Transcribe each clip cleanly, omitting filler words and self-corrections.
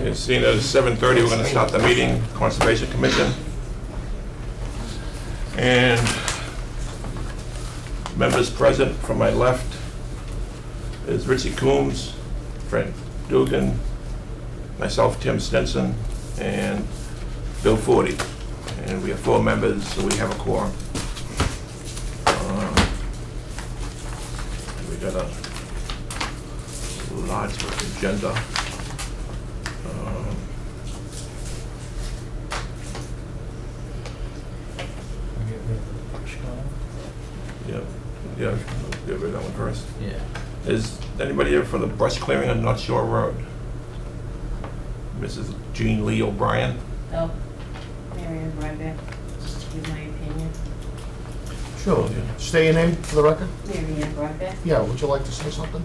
Okay, seeing that it's 7:30, we're gonna start the meeting, Conservation Commission. And members present from my left is Richie Coombs, Frank Dugan, myself, Tim Stinson, and Bill Forty. And we have 4 members, so we have a quorum. We got a large agenda. Yeah, get rid of that one first. Yeah. Is anybody here for the brush clearing on North Shore Road? Mrs. Jean Lee O'Brien? Oh, Mary Ann Ryback, just to give my opinion. Sure. State your name for the record. Mary Ann Ryback. Yeah, would you like to say something?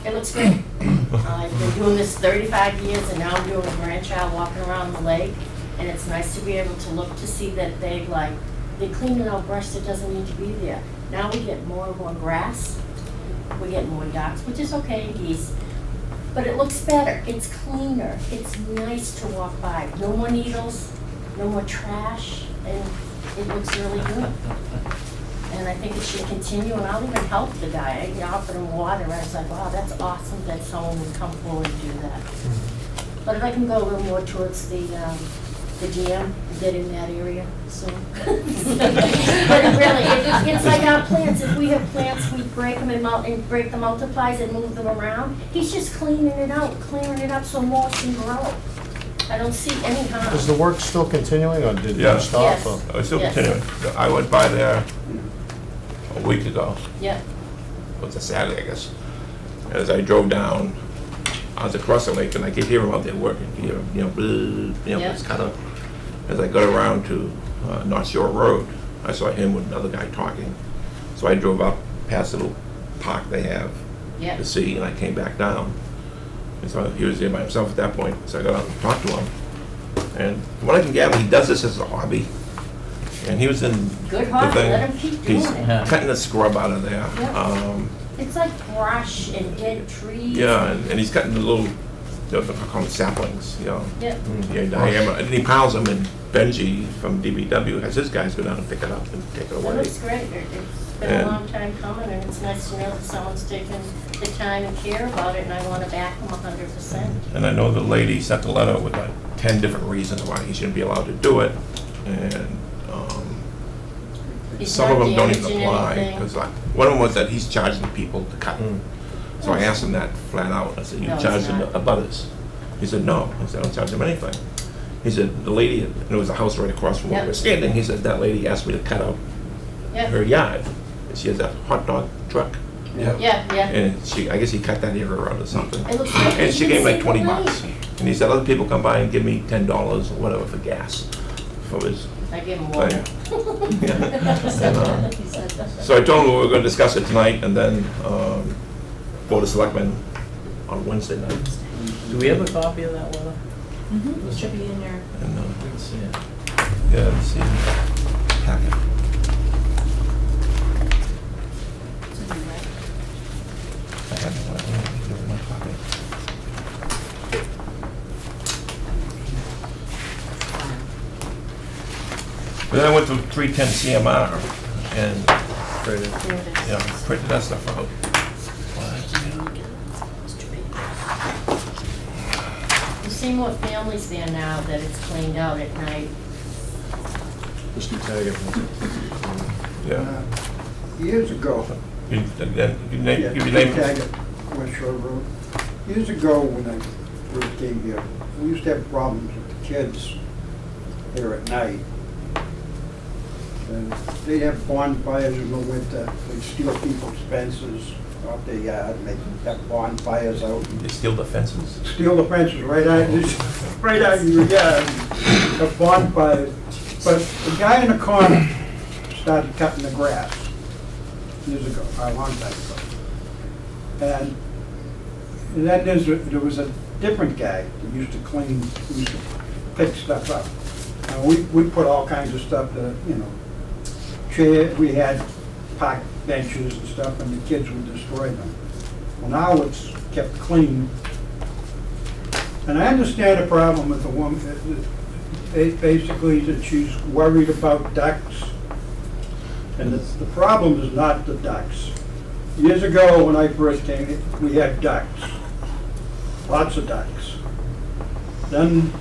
It looks good. I've been doing this 35 years, and now I'm doing a grandchild walking around the lake, and it's nice to be able to look to see that they're cleaning out brush that doesn't need to be there. Now we get more and more grass, we get more ducks, which is okay, and geese, but it looks better, it's cleaner, it's nice to walk by. No more needles, no more trash, and it looks really good. And I think it should continue, and I'll even help the guy. I offered him water, and I was like, wow, that's awesome that someone would come forward and do that. But if I can go a little more towards the dam, get in that area soon. But really, it's like our plants. If we have plants, we break them and break the multiplies and move them around. He's just cleaning it out, clearing it up so more can grow. I don't see any harm. Is the work still continuing, or did Yeah. you stop? Yes. or- It's still Yes. continuing. I went by there a week ago. Yeah, It was a Saturday, I guess. As I drove down, I was across the lake, and I could hear them out there working. You hear 'em, Yeah. it's kind of, as I got around to North Shore Road, I saw him with another guy talking. So I drove up past the little park they have yeah. to see, and I came back down. And so he was there by himself at that point, so I got out and talked to him. And from what I can gather, he does this as a hobby. And he was in Good the hobby, thing. let him keep doing He's it. cutting the scrub out of there. Yeah. It's like brush and dead trees. Yeah, and he's cutting the little, I call them saplings, Yeah. Yeah, diameter, and he piles them, and Benji from DBW has his guys go down and pick it up and take it That away. looks great. It's been And- a long time coming, and it's nice to know that someone's taken the time and care about it, and I want to back them 100%. And I know the lady sent a letter with like 10 different reasons why he shouldn't be allowed to do it, and He's some of not them don't even damaging apply, anything. because one of them was that he's charging people to cut. So I asked him that flat out, I said, you No, he's charge them not. abutters? He said, no. I said, I don't charge them anything. He said, the lady, and there was a house right across from where Yep. we're standing, he said, that lady asked me to cut out her Yeah, yard, and she has that hot dog truck. yeah. And I guess he cut that area out or something. It looks like And she gave me like 20 bucks. bucks. And he said, other people come by and give me $10 or whatever for gas for his I give him water. thing. Yeah. He said And, that. He said that. So I told him we were going to discuss it tonight, and then Board of Selectmen on Wednesday night. Do we have a copy of that letter? Mm-hmm. Should be in your. And, Let's see it. yeah, let's see. Packet. I have it. I don't give her my copy. But then I went to 310 CMR and There it is. printed that stuff out. You see more families there now that it's cleaned out at night. Just keep tagging. Yeah. Years ago, You give your name. Taggart, West Shore Road. Years ago, when I first came here, we used to have problems with the kids here at night. And they'd have bonfires in the winter, they'd steal people's fences off their yard, and they'd have bonfires out. They steal the fences. Steal the fences right out your yard, a bonfire. But the guy in the corner started cutting the grass years ago, a long time ago. And then there was a different guy that used to clean, used to pick stuff up. And we put all kinds of stuff that, chair, we had park benches and stuff, and the kids would destroy them. Well, now it's kept clean. And I understand the problem with the woman, basically that she's worried about ducks. And the problem is not the ducks. Years ago, when I first came, we had ducks, lots of ducks. Then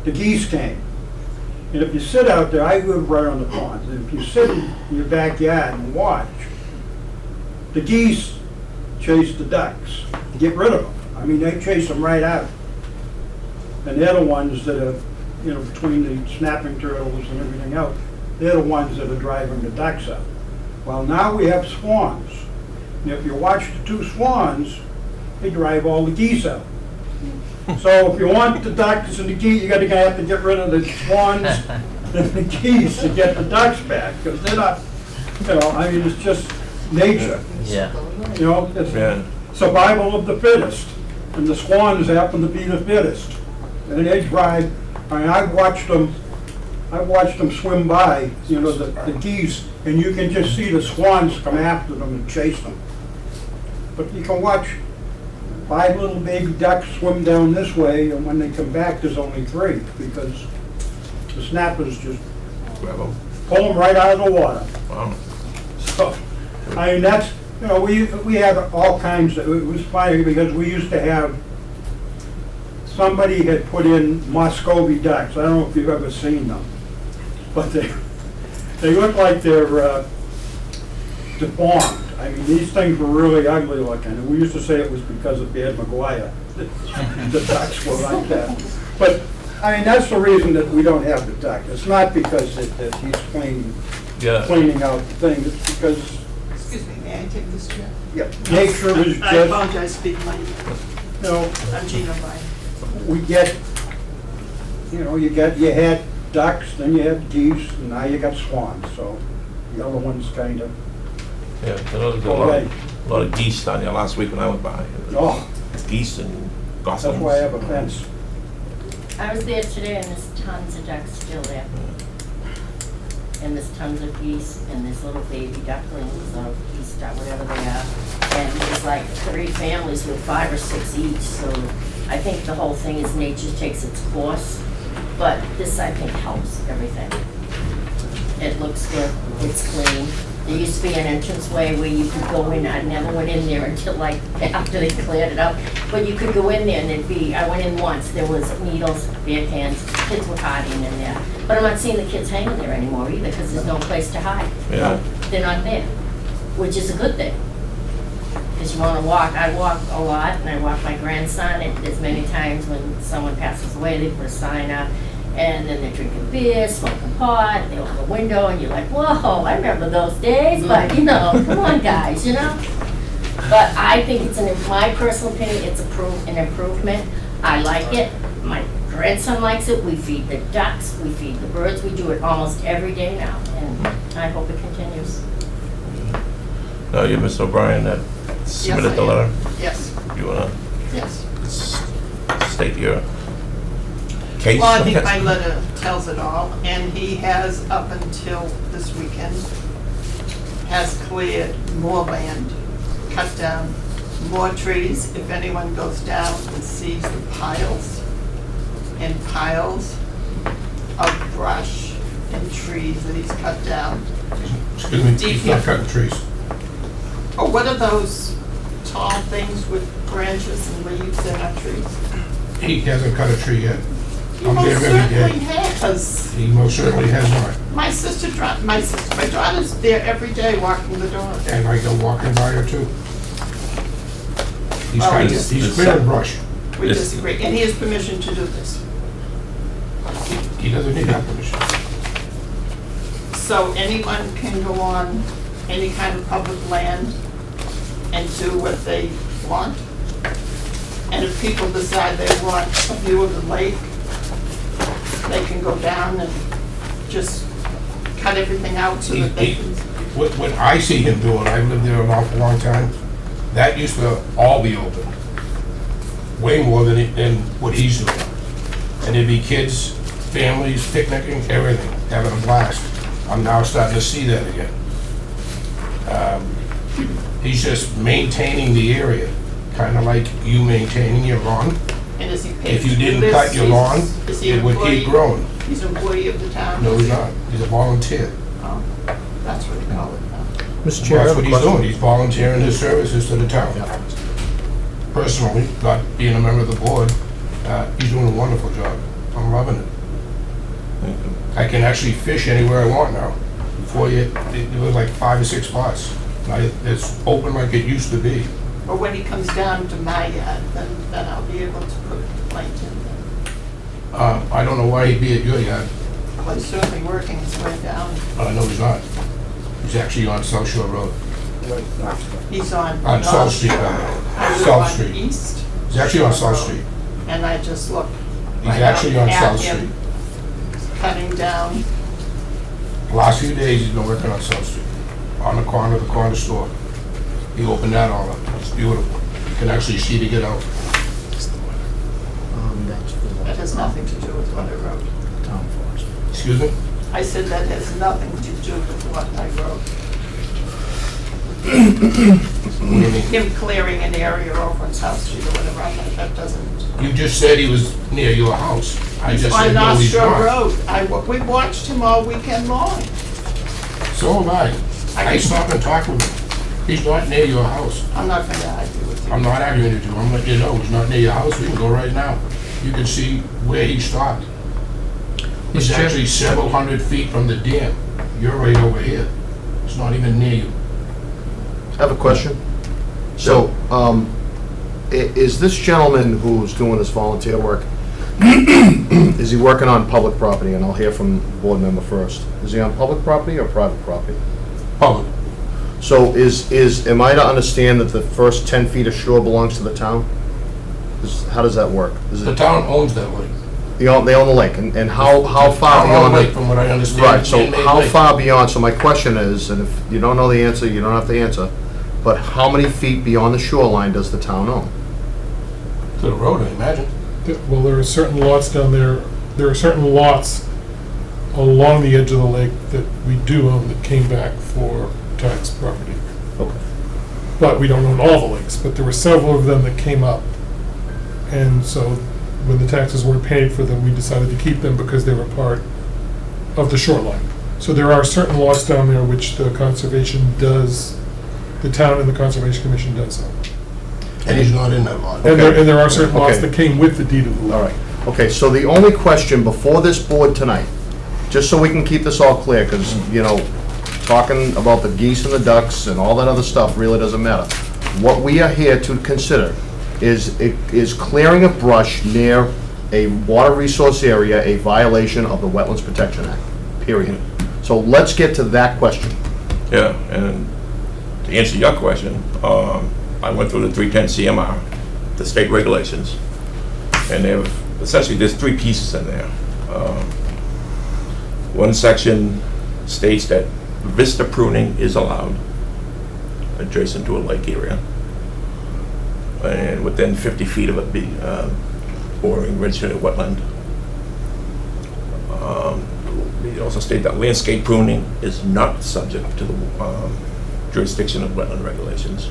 the geese came. And if you sit out there, I live right on the pond, and if you sit in your backyard and watch, the geese chase the ducks, get rid of them. I mean, they chase them right out. And they're the ones that are, you know, between the snapping turtles and everything else, they're the ones that are driving the ducks out. Well, now we have swans. And if you watch the two swans, they drive all the geese out. So if you want the ducks and the geese, you're gonna have to get rid of the swans and the geese to get the ducks back, because they're not, you know, I mean, it's just nature. Yeah. You know, it's Yeah. survival of the fittest, and the swans happen to be the fittest. And they drive, I mean, I've watched them swim by, you know, the geese, and you can just see the swans come after them and chase them. But you can watch 5 little baby ducks swim down this way, and when they come back, there's only 3, because the snappers just Grab 'em. pull them right out of the water. Wow. So, I mean, that's, you know, we have all kinds of, it was funny because we used to have, somebody had put in Muscovy ducks. I don't know if you've ever seen them, but they look like they're deformed. I mean, these things were really ugly looking, and we used to say it was because of Beard McGuire. The ducks were like that. But, I mean, that's the reason that we don't have the duck. It's not because that he's Yeah. cleaning out the thing, it's because, Excuse me, may I take this chair? yeah, nature is I just, apologize, speak my, you know, I'm Gina Vine. we get, you know, you had ducks, then you had geese, and now you got swans, so the other ones kind of, Yeah, there was a lot of geese down there last week when I went by. oh, Geese and that's goslings. why I have a fence. I was there today and there's tons of ducks still there. And there's tons of geese and there's little baby ducklings or geese, whatever they are. And there's like 3 families with 5 or 6 each, so I think the whole thing is nature takes its course. But this, I think, helps everything. It looks good, it's clean. There used to be an entranceway where you could go in, I never went in there until like after they cleared it up. But you could go in there and there'd be, I went in once, there was needles, beer cans, kids were hiding in there. But I'm not seeing the kids hanging there anymore either, because there's no place to hide. Yeah. They're not there, which is a good thing. Because you want to walk, I walk a lot, and I walk my grandson, and there's many times when someone passes away, they put a sign up, and then they're drinking beer, smoking pot, they open the window, and you're like, whoa, I remember those days, but, you know, come on, guys, you know? But I think it's, my personal opinion, it's an improvement. I like it. My grandson likes it. We feed the ducks, we feed the birds, we do it almost every day now, and I hope it continues. No, you're Mr. O'Brien that submitted I the am. letter. Yes, You wanna yes. state your case? Well, I think my letter tells it all, and he has, up until this weekend, has cleared more land, cut down more trees. If anyone goes down and sees the piles and piles of brush and trees that he's cut down. Excuse me, he's not cutting trees. Oh, what are those tall things with branches and leaves that are trees? He hasn't cut a tree yet. He I'm most there every certainly day. has. He most certainly has not. My daughter's there every day walking the dog. And I go walking by her too. He's Oh, trying to, yes. he's clearing brush. We Yes. disagree, and he has permission to do this. He doesn't need that permission. So anyone can go on any kind of public land and do what they want. And if people decide they want a view of the lake, they can go down and just cut everything out so that they can. What I see him doing, I've lived there an awful long time, that used to all be open. Way more than what he's doing. And there'd be kids, families, picnicking, everything, having a blast. I'm now starting to see that again. He's just maintaining the area, kind of like you maintaining your lawn. And is he And If you didn't Liz, cut your lawn, is he an it would keep employee? growing. He's an employee of the town? No, he's not. He's a volunteer. Oh, that's what they call it now. Mr. Chair, I That's have what a he's doing. question. He's volunteering his services to the town. Personally, not being a member of the board, he's doing a wonderful job. I'm loving it. I can actually fish anywhere I want now. Before it was like 5 or 6 spots. Now it's open like it used to be. Or when he comes down to my yard, then I'll be able to put a complaint in. I don't know why he'd be at your yard. Well, he's certainly working his way down. No, he's not. He's actually on South Shore Road. He's on. On South North. Street, I live South on Street. East. He's actually on South Road. Street. And I just looked. He's right actually out on at South him, Street. Cutting down. The last few days, he's been working on South Street, on the corner of the corner store. He opened that all up. It's beautiful. You can actually see to get out. That has nothing to do with what I wrote. Town forest. Excuse me? I said that has nothing to do with what I wrote. What do you mean? Him clearing an area over on South Street or whatever, I'm like, that doesn't. You just said he was near your house. I just said On no, North he's Shore not. Road. We watched him all weekend long. So have I. I stopped and talked with him. He's not near your house. I'm not going to argue with you. I'm not arguing with you. I'm letting you know he's not near your house. We can go right now. You can see where he stopped. He's Mr. Chair? actually several hundred feet from the dam. You're right over here. It's not even near you. I have a question. So, is this gentleman who's doing this volunteer work, is he working on public property? And I'll hear from the board member first. Is he on public property or private property? Public. So am I to understand that the first 10 feet of shore belongs to the town? How does that work? Is The it, town owns that lake. they own the lake, and how far Town-owned beyond lake, the... from what I understand. Right, it's so man-made how lake. far beyond, so my question is, and if you don't know the answer, you don't have to answer, but how many feet beyond the shoreline does the town own? To the road, I imagine. Well, there are certain lots down there, there are certain lots along the edge of the lake that we do own that came back for tax property. Okay. But we don't own all the lakes, but there were several of them that came up. And so when the taxes weren't paid for them, we decided to keep them because they were part of the shoreline. So there are certain lots down there which the conservation does, the town and the Conservation Commission does so. And he's not in that lot. And there are certain lots Okay. that came with the deed of the lake. All right. Okay, so the only question before this board tonight, just so we can keep this all clear, because, talking about the geese and the ducks and all that other stuff really doesn't matter. What we are here to consider is clearing of brush near a water resource area a violation of the Wetlands Protection Act, period. So let's get to that question. Yeah, and to answer your question, I went through the 310 CMR, the state regulations, and essentially there's 3 pieces in there. One section states that vista pruning is allowed adjacent to a lake area, and within 50 feet of it be bordering registered wetland. We also state that landscape pruning is not subject to the jurisdiction of wetland regulations.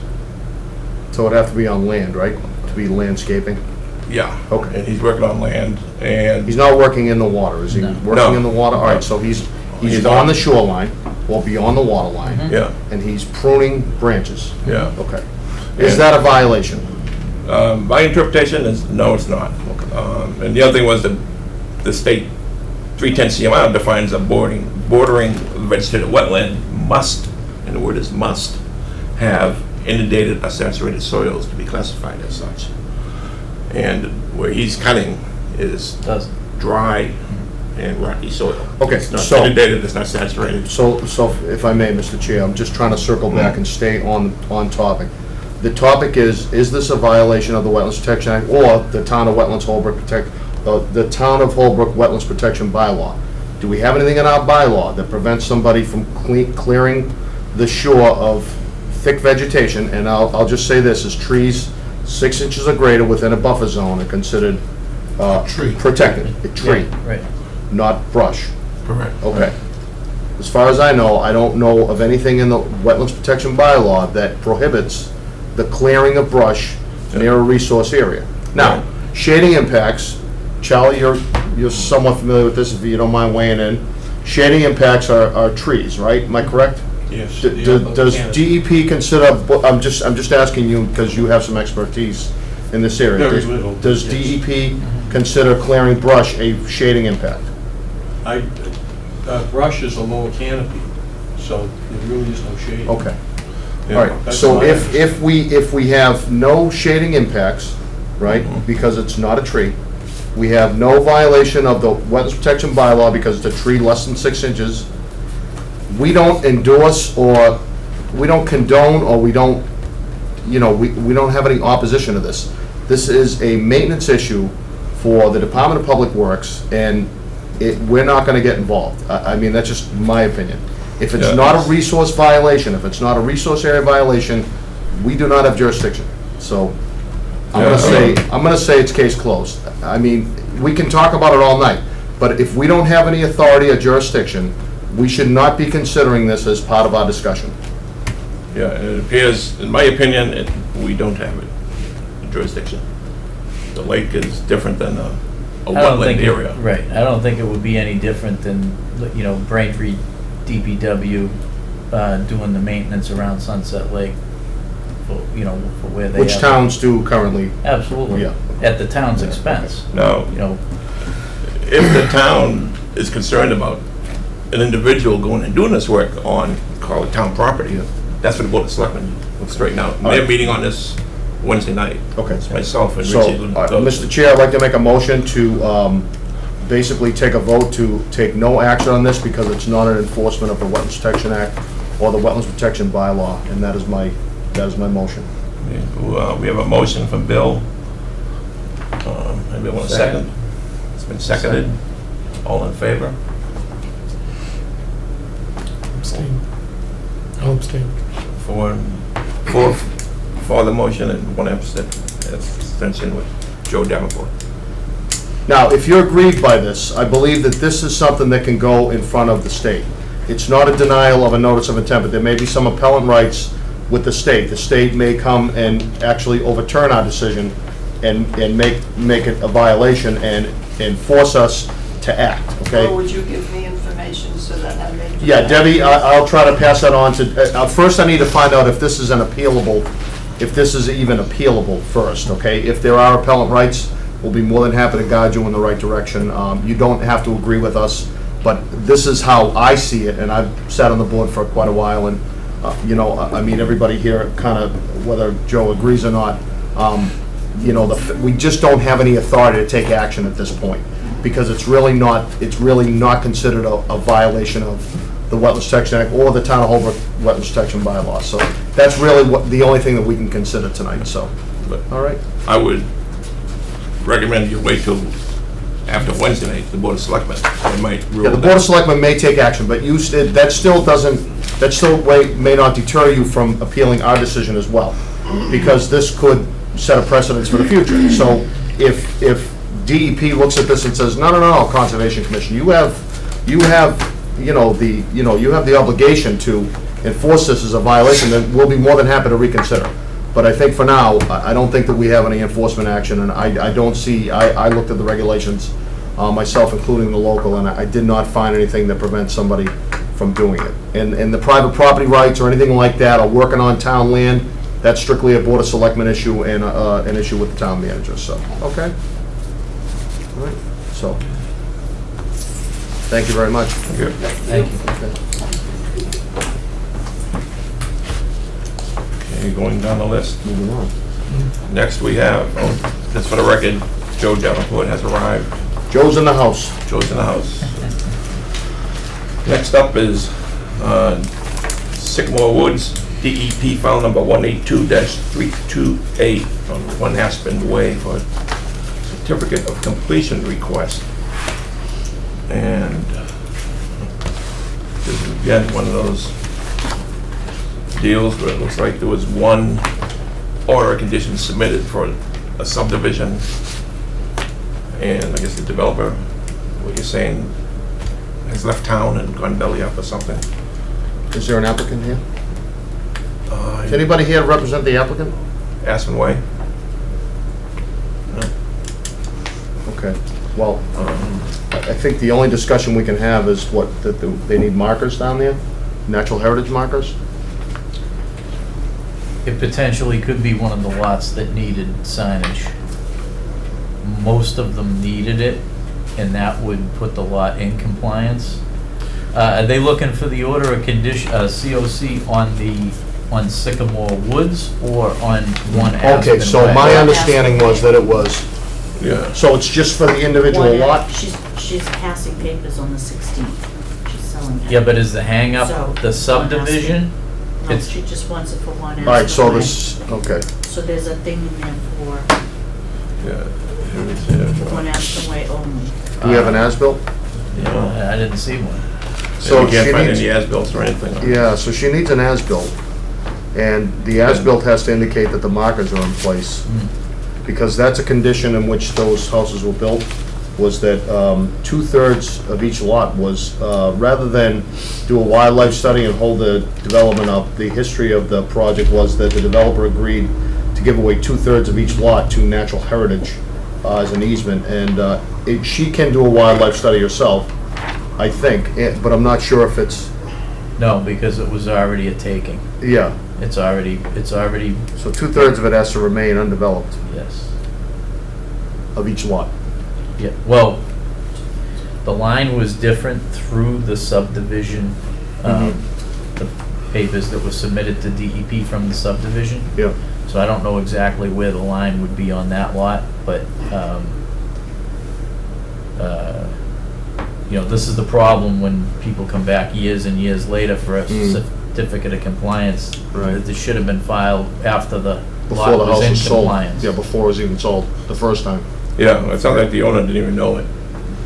So it'd have to be on land, right? To be landscaping? Yeah. Okay. And he's working on land, and He's not working in the water, is he? No. Working No. in the water? All right, so he's He's on on- the shoreline, or beyond the water line, yeah, and he's pruning branches. yeah. Okay. Is And- that a violation? My interpretation is no, it's not. And the other thing was that the state 310 CMR defines a bordering registered wetland must, and the word is must, have inundated or saturated soils to be classified as such. And where he's cutting is Doesn't. dry and rocky soil. Okay, It's not so- inundated, it's not saturated. So if I may, Mr. Chair, I'm just trying to circle back and stay on topic. The topic is this a violation of the Wetlands Protection Act or the Town of Wetlands Holbrook the Town of Holbrook Wetlands Protection Bylaw? Do we have anything in our bylaw that prevents somebody from clearing the shore of thick vegetation? And I'll just say this, is trees 6 inches or greater within a buffer zone are considered Tree. protected, a tree, Right. not brush. Correct. Okay. As far as I don't know of anything in the Wetlands Protection Bylaw that prohibits the clearing of brush near a resource area. Now, shading impacts, Charlie, you're somewhat familiar with this, if you don't mind weighing in. Shading impacts are trees, right? Am I correct? Yes. Does DEP consider, I'm just asking you because you have some expertise in this area. Very little, Does yes. DEP consider clearing brush a shading impact? Brush is a lower canopy, so there really is no shade. Okay. Yeah. All right, That's so my if we have no shading impacts, right, because it's not a tree, we have no violation of the wetlands protection bylaw because it's a tree less than 6 inches, we don't endorse or we don't condone or we don't, we don't have any opposition to this. This is a maintenance issue for the Department of Public Works, and we're not gonna get involved. I mean, that's just my opinion. If it's Yeah, not it's- a resource violation, if it's not a resource area violation, we do not have jurisdiction. So, I'm gonna say it's case closed. I mean, we can talk about it all night, but if we don't have any authority or jurisdiction, we should not be considering this as part of our discussion. Yeah, and it appears, in my opinion, we don't have it, jurisdiction. The lake is different than a I don't think wetland area. Right, I don't think it would be any different than, Braintree DPW doing the maintenance around Sunset Lake, for where they have. Which towns do currently, Absolutely, Yeah. at the town's expense, Now, if the town is concerned about an individual going and doing this work on, call it town property, that's what the Board of Selectmen will straighten out. And they're meeting on this Wednesday night. okay. It's myself and So, Richie. Mr. Chair, I'd like to make a motion to basically take a vote to take no action on this because it's not an enforcement of the Wetlands Protection Act or the Wetlands Protection Bylaw, and that is my motion. We have a motion from Bill. Anybody want a second? It's been seconded. All in favor? Abstain. I'll abstain. Four for the motion and one abstention with Joe Davenport. Now, if you're aggrieved by this, I believe that this is something that can go in front of the state. It's not a denial of a notice of intent, but there may be some appellant rights with the state. The state may come and actually overturn our decision and make it a violation and force us to act, okay? Or would you give me information so that I may? Yeah, Debbie, I'll try to pass that on to, first I need to find out if this is even appealable first, okay? If there are appellant rights, we'll be more than happy to guide you in the right direction. You don't have to agree with us, but this is how I see it, and I've sat on the board for quite a while, and, I mean, everybody here kind of, whether Joe agrees or not, we just don't have any authority to take action at this point, because it's really not considered a violation of the Wetlands Protection Act or the Town of Holbrook Wetlands Protection Bylaw. So that's really the only thing that we can consider tonight, so, all right? I would recommend you wait till after Wednesday night, the Board of Selectmen. They might rule Yeah, the that. Board of Selectmen may take action, but that still may not deter you from appealing our decision as well, because this could set a precedence for the future. So if DEP looks at this and says, no, Conservation Commission, you have the obligation to enforce this as a violation, then we'll be more than happy to reconsider. But I think for now, I don't think that we have any enforcement action, and I don't see, I looked at the regulations myself, including the local, and I did not find anything that prevents somebody from doing it. And the private property rights or anything like that, or working on town land, that's strictly a Board of Selectmen issue and an issue with the town manager, so, okay? All right, so, thank you very much. Thank you. Okay, going down the list. Moving on. Next we have, just for the record, Joe Davenport has arrived. Joe's in the house. Joe's in the house. Next up is Sycamore Woods, DEP file number 182-328 on 1 Aspen Way for certificate of completion request. And this is again one of those deals where it looks like there was one order of conditions submitted for a subdivision. And I guess the developer, what you're saying, has left town and gone belly up or something. Is there an applicant here? Is anybody here to represent the applicant? Aspen Way? No. Okay, well, I think the only discussion we can have is what, that they need markers down there? Natural heritage markers? It potentially could be one of the lots that needed signage. Most of them needed it, and that would put the lot in compliance. Are they looking for the order of condition, COC on Sycamore Woods or on one Aspen Okay, so Way? my understanding was that it was, Yeah. so it's just for the individual One- lot? She's passing papers on the 16th. She's selling it. Yeah, but is the hang So, up one the subdivision? No, it's- she just wants it for one Aspen All right, so Way. this, okay. So there's a thing in there Yeah. Here it is, for one Aspen Way only. Do we have an as-built? Yeah, I didn't see one. So you can't she find needs- any as-bills or anything. on it. Yeah, so she needs an as-built, and the as-built has to indicate that the markers are in place, because that's a condition in which those houses were built, was that 2/3 of each lot was, rather than do a wildlife study and hold the development up, the history of the project was that the developer agreed to give away 2/3 of each lot to natural heritage as an easement, and she can do a wildlife study herself, I think, but I'm not sure if it's, No, because it was already a taking. yeah. It's already, So 2/3 of it has to remain undeveloped, yes. of each lot. Yeah, well, the line was different through the subdivision, the papers that were submitted to DEP from the subdivision. Yeah. So I don't know exactly where the line would be on that lot, but, you know, this is the problem when people come back years and years later for a certificate of compliance. Right. That this should have been filed after the Before lot the was house in was sold. compliance. Yeah, before it was even sold, the first time. Yeah, it sounds like the owner didn't even know it,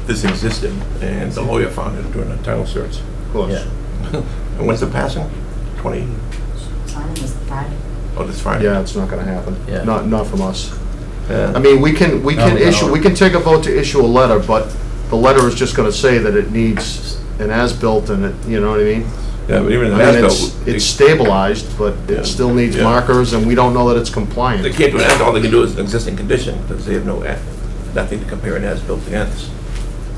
this existed, and the lawyer found it during a title search. Of course. Yeah. And when's the passing? 20, Signing is Friday. oh, this Friday? Yeah, it's not gonna happen. Yeah. Not from us. Yeah. I mean, we can No. issue, we can take a vote to issue a letter, but the letter is just gonna say that it needs an as-built and it, you know what I mean? Yeah, but even I the mean, as-built, it's stabilized, but Yeah. it still needs Yeah. markers, and we don't know that it's they compliant. can't do an as, all they can do is an existing condition, because they have nothing to compare an as-built against.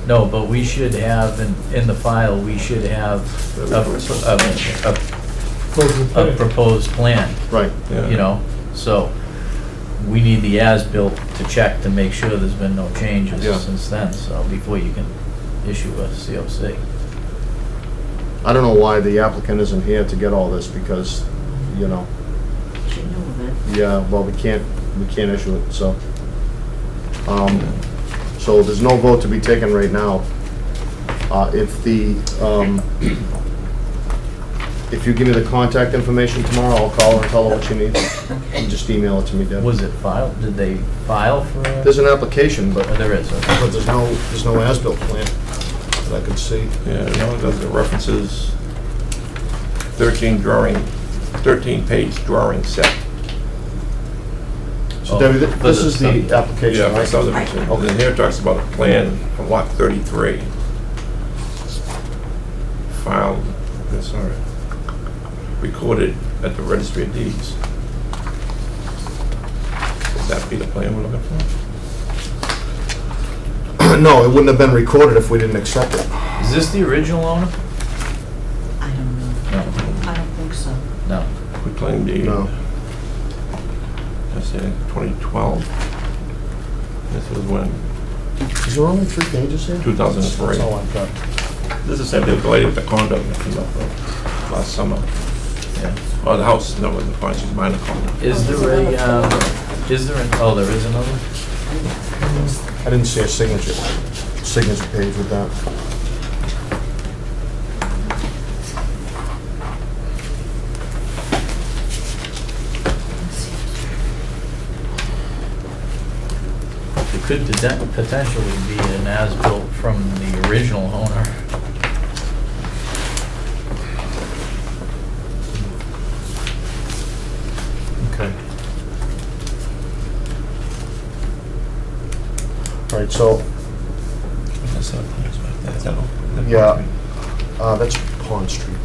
No, but we should have, in the file, we should have a proposed plan, Right. Yeah. you know? So we need the as-built to check to make sure there's been no changes Yeah. since then, so before you can issue a COC. I don't know why the applicant isn't here to get all this, because, you know, She knew of it. yeah, well, we can't issue it, so. So there's no vote to be taken right now. If you give me the contact information tomorrow, I'll call her and tell her what she needs. And just email it to me, Deb. Was it filed, did they file for a? There's an application, but Oh, there is, okay. there's no as-built plan that I could see. Yeah, no, it does, it references 13-page drawing set. So Oh, Debbie, for this the is the subdivision. application, Yeah, for right? subdivision. And then here it talks about a plan from lot 33. Filed, sorry, recorded at the registry of deeds. Would that be the plan we're looking for? No, it wouldn't have been recorded if we didn't accept it. Is this the original owner? I don't know. No, I don't think so. no. We claim deed. No. That's in 2012. This was when, Is there only 3 pages here? 2003. That's all I've got. This is the same thing with the lady with the condo that came up last summer. Yeah. Oh, the house, no, wasn't fine, she's buying a condo. Is there oh, there is another? I didn't see a signature page with that. It could potentially be an as-built from the original owner. Okay. All right, so, That's not- that's not- yeah, that's Pond Street.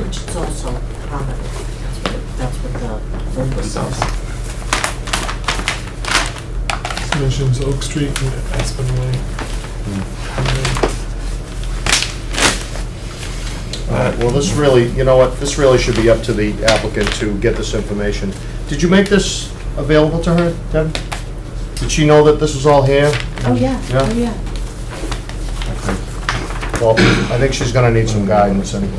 Which is also prominent. That's what it That's what the folder says. This mentions Oak Street and Aspen Way. All right, well, this really, you know what, this really should be up to the applicant to get this information. Did you make this available to her, Deb? Did she know that this was all here? Oh, yeah, Yeah? oh, yeah. Well, I think she's gonna need some guidance anyway.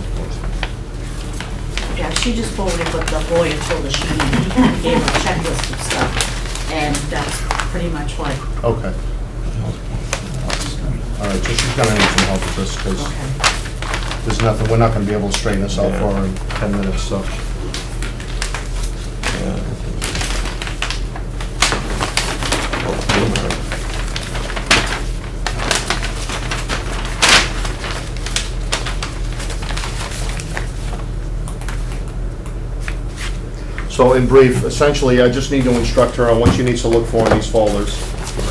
Yeah, she just forwarded what the lawyer told her she needed. He kind of gave her a checklist of stuff, and that's pretty much what, Okay. All right, so she's gonna need some help with this, because okay. there's nothing, we're not gonna be able to straighten this out for her in 10 minutes, so. So in brief, essentially, I just need to instruct her on what she needs to look for in these folders,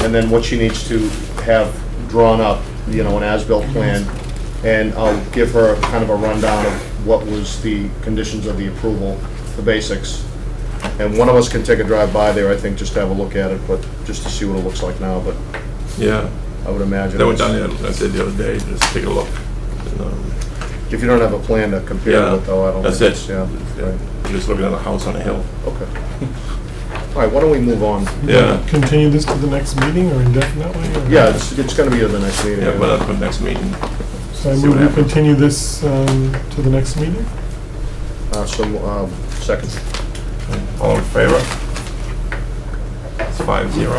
and then what she needs to have drawn up, you know, an as-built plan, and I'll give her kind of a rundown of what was the conditions of the approval, the basics. And one of us can take a drive by there, I think, just to have a look at it, but just to see what it looks like now, but Yeah, I would imagine. they went it's- down there, I said the other day, just take a look. And, If you don't have a plan to compare Yeah, with, though, I don't that's think it. it's, yeah, right, I'm just looking at a house on a hill. okay. All right, why don't we move on? Yeah. Continue this to the next meeting or indefinitely? or- Yeah, it's gonna be at the next meeting. Yeah, but for next meeting. So I see move what we happens. continue this to the next meeting? Second. All in favor? It's 5-0.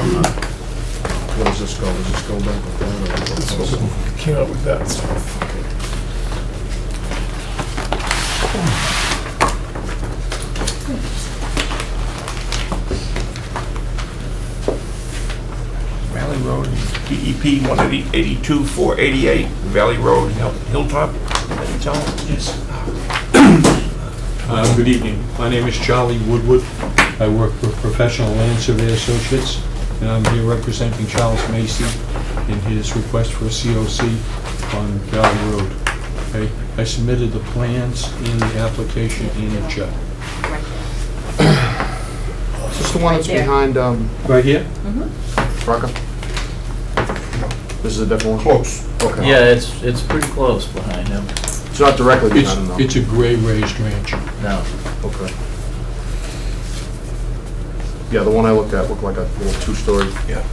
Where does this go? Does this go back? Came up with that stuff. Valley Road, DEP 182-488, Valley Road, Hilltop. Can you tell them? Yes. Good evening. My name is Charlie Woodward. I work for Professional Land Survey Associates, and I'm here representing Charles Macy in his request for a COC on Valley Road. Okay, I submitted the plans in the application in the check. Right there. Is this the one that's Right there. behind, Right here? Rucker? This is a different one? Close. Okay. Yeah, it's pretty close behind him. It's not directly behind him, though? It's a gray raised ranch. No. Okay. Yeah, the one I looked at looked like a little two-story. Yeah.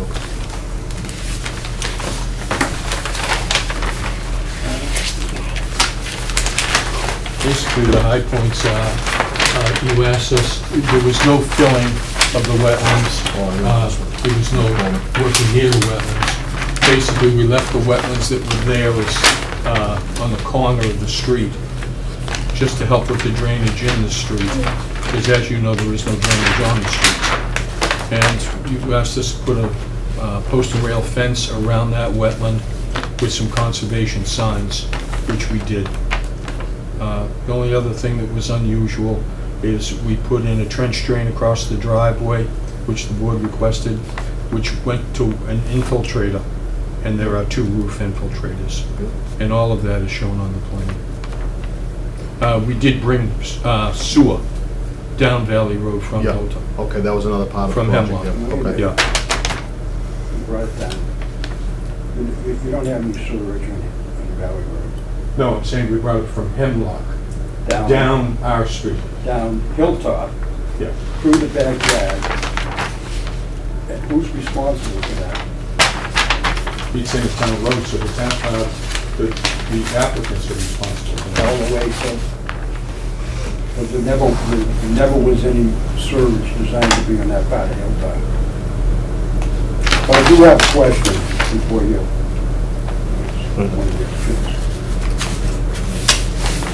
Basically, the high points are, you asked us, there was no filling of the wetlands. There was no working near the wetlands. Basically, we left the wetlands that were there as, on the corner of the street, just to help with the drainage in the street. Because as you know, there is no drainage on the street. And you asked us to put a post and rail fence around that wetland with some conservation signs, which we did. The only other thing that was unusual is we put in a trench drain across the driveway, which the board requested, which went to an infiltrator, and there are 2 roof infiltrators. And all of that is shown on the plan. We did bring sewer down Valley Road from Yeah. Hilltop. Okay, that was another part of the From project. Hemlock. Yeah, okay. Yeah. Write it down. You don't have any sewerage on Valley Road. No, I'm saying we brought it from Hemlock down our street. Down Hilltop, Yeah. through the backyard. And who's responsible for that? He'd say it's town road, so the applicants are responsible for All that. the way, so, because there never was any sewage designed to be on that part of Hilltop. But I do have a question before you.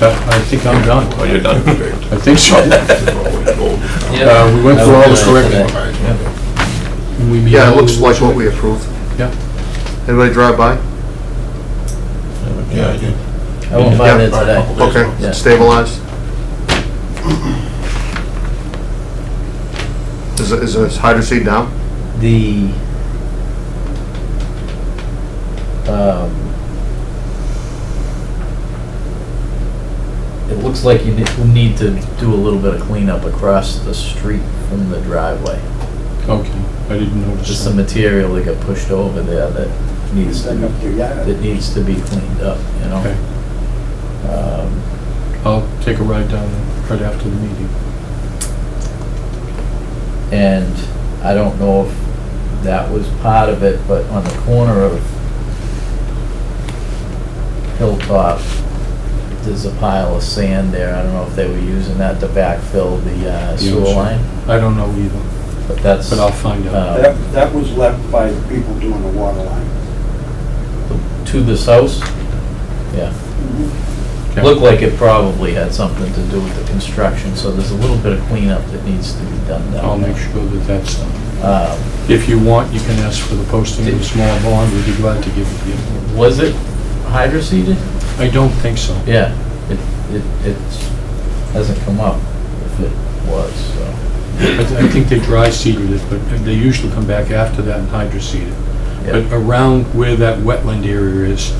I think I'm done. Oh, you're done? Great. I think so. We went through all this correctly. We meet Yeah, all it looks the- like what we approved. Yeah. Anybody drive by? Yeah, I did. I went by there Yeah, today. a couple days ago. Yeah. Okay, stabilized? Is the hydro seed down? The, it looks looks like you need to do a little bit of cleanup across the street from the driveway. Okay, I didn't notice Just some that. material that got pushed over there that needs to, Then up to, yeah. that needs to be cleaned up, you know? Okay, I'll take a ride down there right after the meeting. And I don't know if that was part of it, but on the corner of Hilltop, there's a pile of sand there. I don't know if they were using that to backfill the sewer Yeah, sure. line, I don't know either, but that's. but I'll find out. That was left by the people doing the water line. To this house? Yeah. Okay. Looked like it probably had something to do with the construction, so there's a little bit of cleanup that needs to be done down I'll there. make sure that that's done. Um, If you want, you can ask for the posting of a small bond, we'd be glad to give it to you. Was it hydro-seeded? I don't think so. Yeah, it hasn't come up if it was, so. I think they dry seeded it, but they usually come back after that and hydro seed it. But Yeah. around where that wetland area is,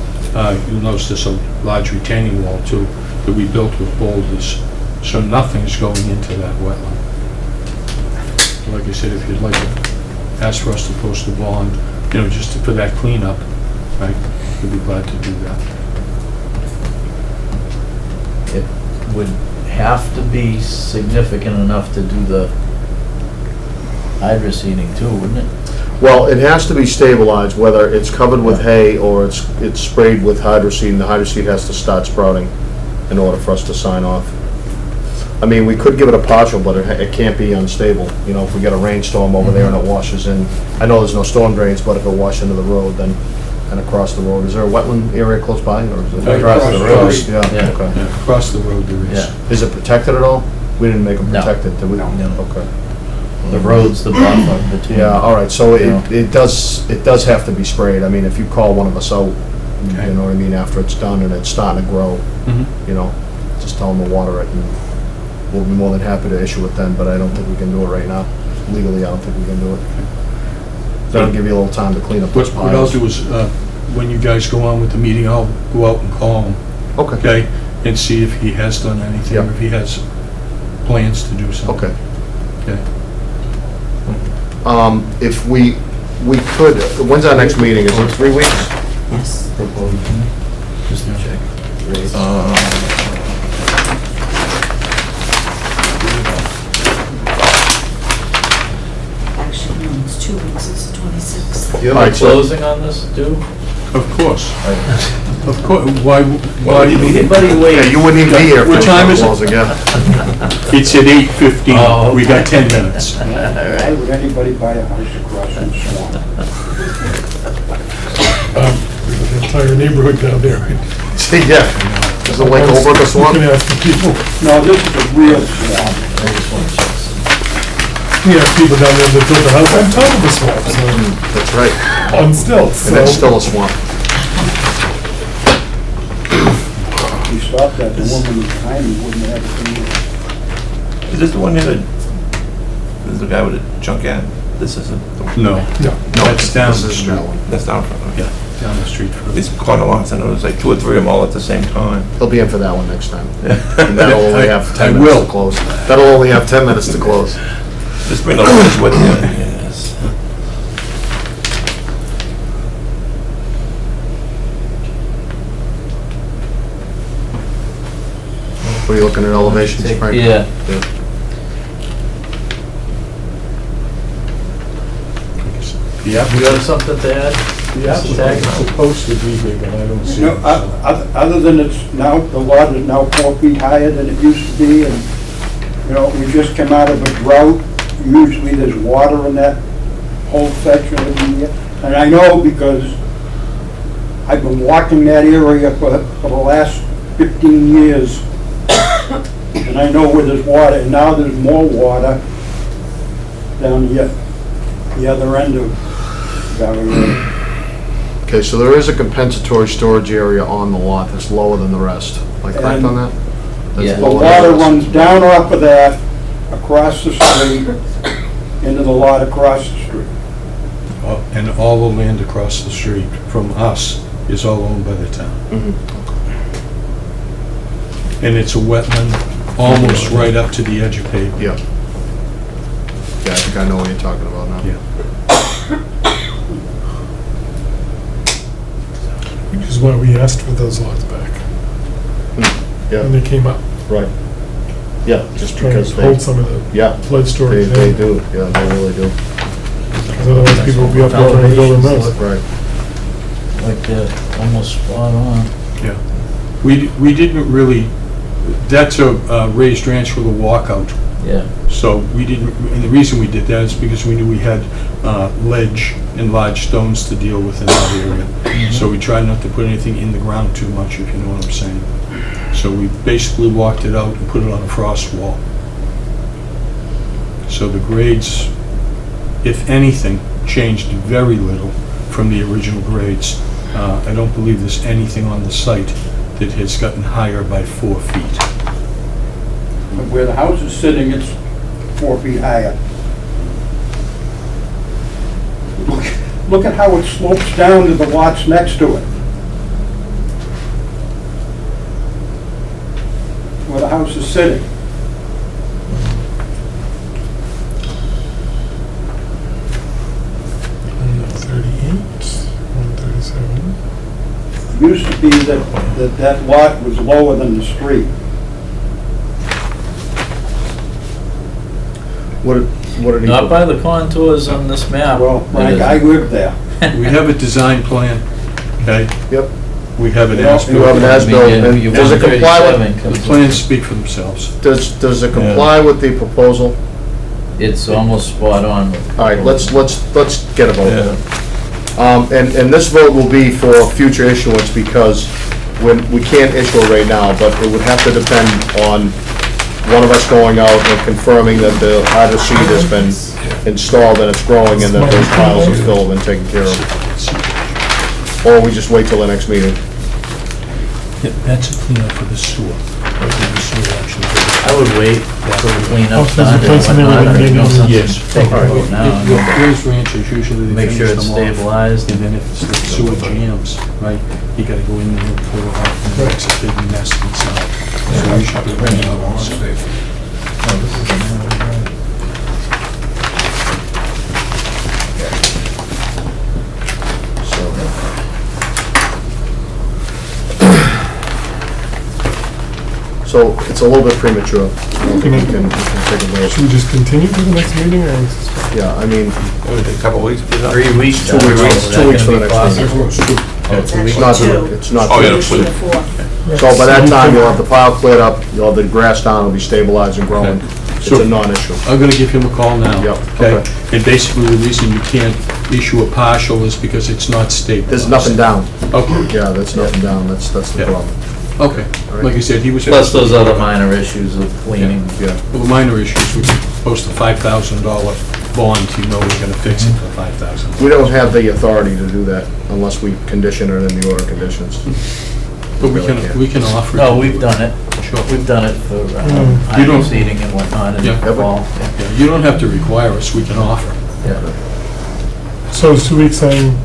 you'll notice there's a large retaining wall too, that we built with boulders, so nothing's going into that wetland. Like I said, if you'd like to ask for us to post a bond, just for that cleanup, right, we'd be glad to do that. It would have to be significant enough to do the hydro-seeding too, wouldn't it? Well, it has to be stabilized, whether it's covered with hay or it's sprayed with hydroseed, and the hydroseed has to start sprouting in order for us to sign off. I mean, we could give it a partial, but it can't be unstable. If we get a rainstorm over there and it washes in, I know there's no storm drains, but if it washes into the road, then, and across the road, is there a wetland area close by, or is it? Across the road. Yeah, Yeah. okay. Yeah, across the road there is. Yeah. Is it protected at all? We didn't make them No. protected, did we? No. Okay. The road's the buffer between. Yeah, all right, so Yeah. it does have to be sprayed. I mean, if you call one of us out, Okay. you know what I mean, after it's done and it's starting to grow, Mhm. just tell them to water it, and we'll be more than happy to issue it then, but I don't think we can do it right now. Legally, I don't think we can do it. That'll give you a little time to clean up those What I'll piles. do is, when you guys go on with the meeting, I'll go out and call him, Okay, okay? And see if he has done anything, or Yep. if he has plans to do something. okay. Okay. If we could, when's our next meeting? Is it 3 weeks? Yes. Just to check. Actually, no, it's 2 weeks, it's the 26th. Do you All have a right, so- closing on this, too? Of course. Of course, why, Anybody wait? Yeah, you wouldn't even be here if What it time was is it? closing, yeah. it's at 8:15. Oh, We got 10 minutes. Why would anybody buy a house across from Swan? The entire neighborhood down there, right? See, yeah. Is the lake over the You swamp? can ask the people, No, this is a real swamp. I just want to check some. we have people down there that built a house on top of the swamp, That's right. so, on stilts, And it's so. still a swamp. He stopped at the woman behind me, wouldn't have it. Is this the one near the, this is the guy with the junkyard? This isn't, No, No. that's down This the is street. that one. that's down front, okay. Yeah, down the street. These corner lots, I know there's like 2 or 3 of them all at the same time. He'll be in for that one next time. And that'll only have I 10 minutes will. to close. That'll only have 10 minutes to close. Just bring the lawyers with you, yes. What are you looking at elevations, Frank? Yeah. Yeah, You got something to add? the applicant's supposed to be here, but I don't see You it. know, other than it's now, the lot is now 4 feet higher than it used to be, and, we just came out of a drought. Usually there's water in that whole section of the year. And I know because I've been walking that area for the last 15 years. And I know where there's water, and now there's more water down the other end of Valley Road. Okay, so there is a compensatory storage area on the lot that's lower than the rest. Am I correct on that? That's Yeah. The lower than water rest. runs down off of that, across the street, into the lot across the street. And all the land across the street from us is all owned by the town. Mhm. and it's a wetland almost right up to the edge of pavement. Yeah. Yeah, I think I know what you're talking about now. Yeah. Which is why we asked for those lots back when Yeah, they came up. right. Yeah, just Trying because to they, hold some of the yeah, flood storage they in. do, yeah, they really do. Because otherwise people will be up there trying to build them those. Right. Like that, almost spot on. Yeah. We didn't really, that's a raised ranch with a walkout. Yeah. So we didn't, and the reason we did that is because we knew we had ledge and large stones to deal with in that area. So we tried not to put anything in the ground too much, if you know what I'm saying. So we basically walked it out and put it on a frost wall. So the grades, if anything, changed very little from the original grades. I don't believe there's anything on the site that has gotten higher by 4 feet. Where the house is sitting, it's 4 feet higher. Look at how it slopes down to the lots next to it. Where the house is sitting. Used to be that lot was lower than the street. What did he Not put? by the contours on this map. Well, It I is. lived there. We have a design plan, okay? Yep. We have an Yeah, as You have an as-built, I mean, and your does it comply 137 with, The comes plans with- speak for themselves. does it comply with the proposal? It's almost spot on. with- All right, let's get a vote. Yeah. And this vote will be for future issuance because we can't issue it right now, but it would have to depend on one of us going out and confirming that the hydro seed has been installed and it's growing and that those piles are filled and taken care of. Or we just wait till the next meeting. Yeah, that's a cleanup for the sewer. The sewer actually. I would wait till the Oh, cleanup's so there's a done and place in there where whatnot. they There's no maybe- sense in Yes. taking a vote now. Those ranches, usually they Make sure finish it's them off. stabilized. And then if the sewer jams, right, you gotta go in there and pull it off and it makes a big mess inside. So we should be running out also. Oh, this is another one. So it's a little bit premature. I don't think we can take a vote. Should we just continue to the next meeting or? Yeah, I mean, A couple of weeks. 3 weeks. 2 weeks, Is that 2 weeks gonna for the be next possible? meeting. Oh, 2 weeks. it's not, Two. it's not. Oh, yeah, Usually the please. fourth. So by that time, you'll have the pile cleared up, you'll have the grass down, it'll be stabilized and growing. It's So- a non-issue. I'm gonna give him a call now. Yep, Okay? okay. And basically, the reason you can't issue a partial is because it's not stabilized. There's nothing down. Okay, Yeah, that's nothing down, that's the Yeah. problem. okay. Like I said, he was. Plus those other minor issues of cleaning. Yeah. Well, the minor issues, we can post a $5,000 bond, you know we're gonna fix it for $5,000. We don't have the authority to do that unless we condition it in the order conditions. But we really can't. can, we can offer it. No, we've done it. Sure. We've done it for You hydro don't- seeding and whatnot in Yeah. the fall. Yeah, you don't have to require us, we can offer. Yeah. So is 2 weeks saying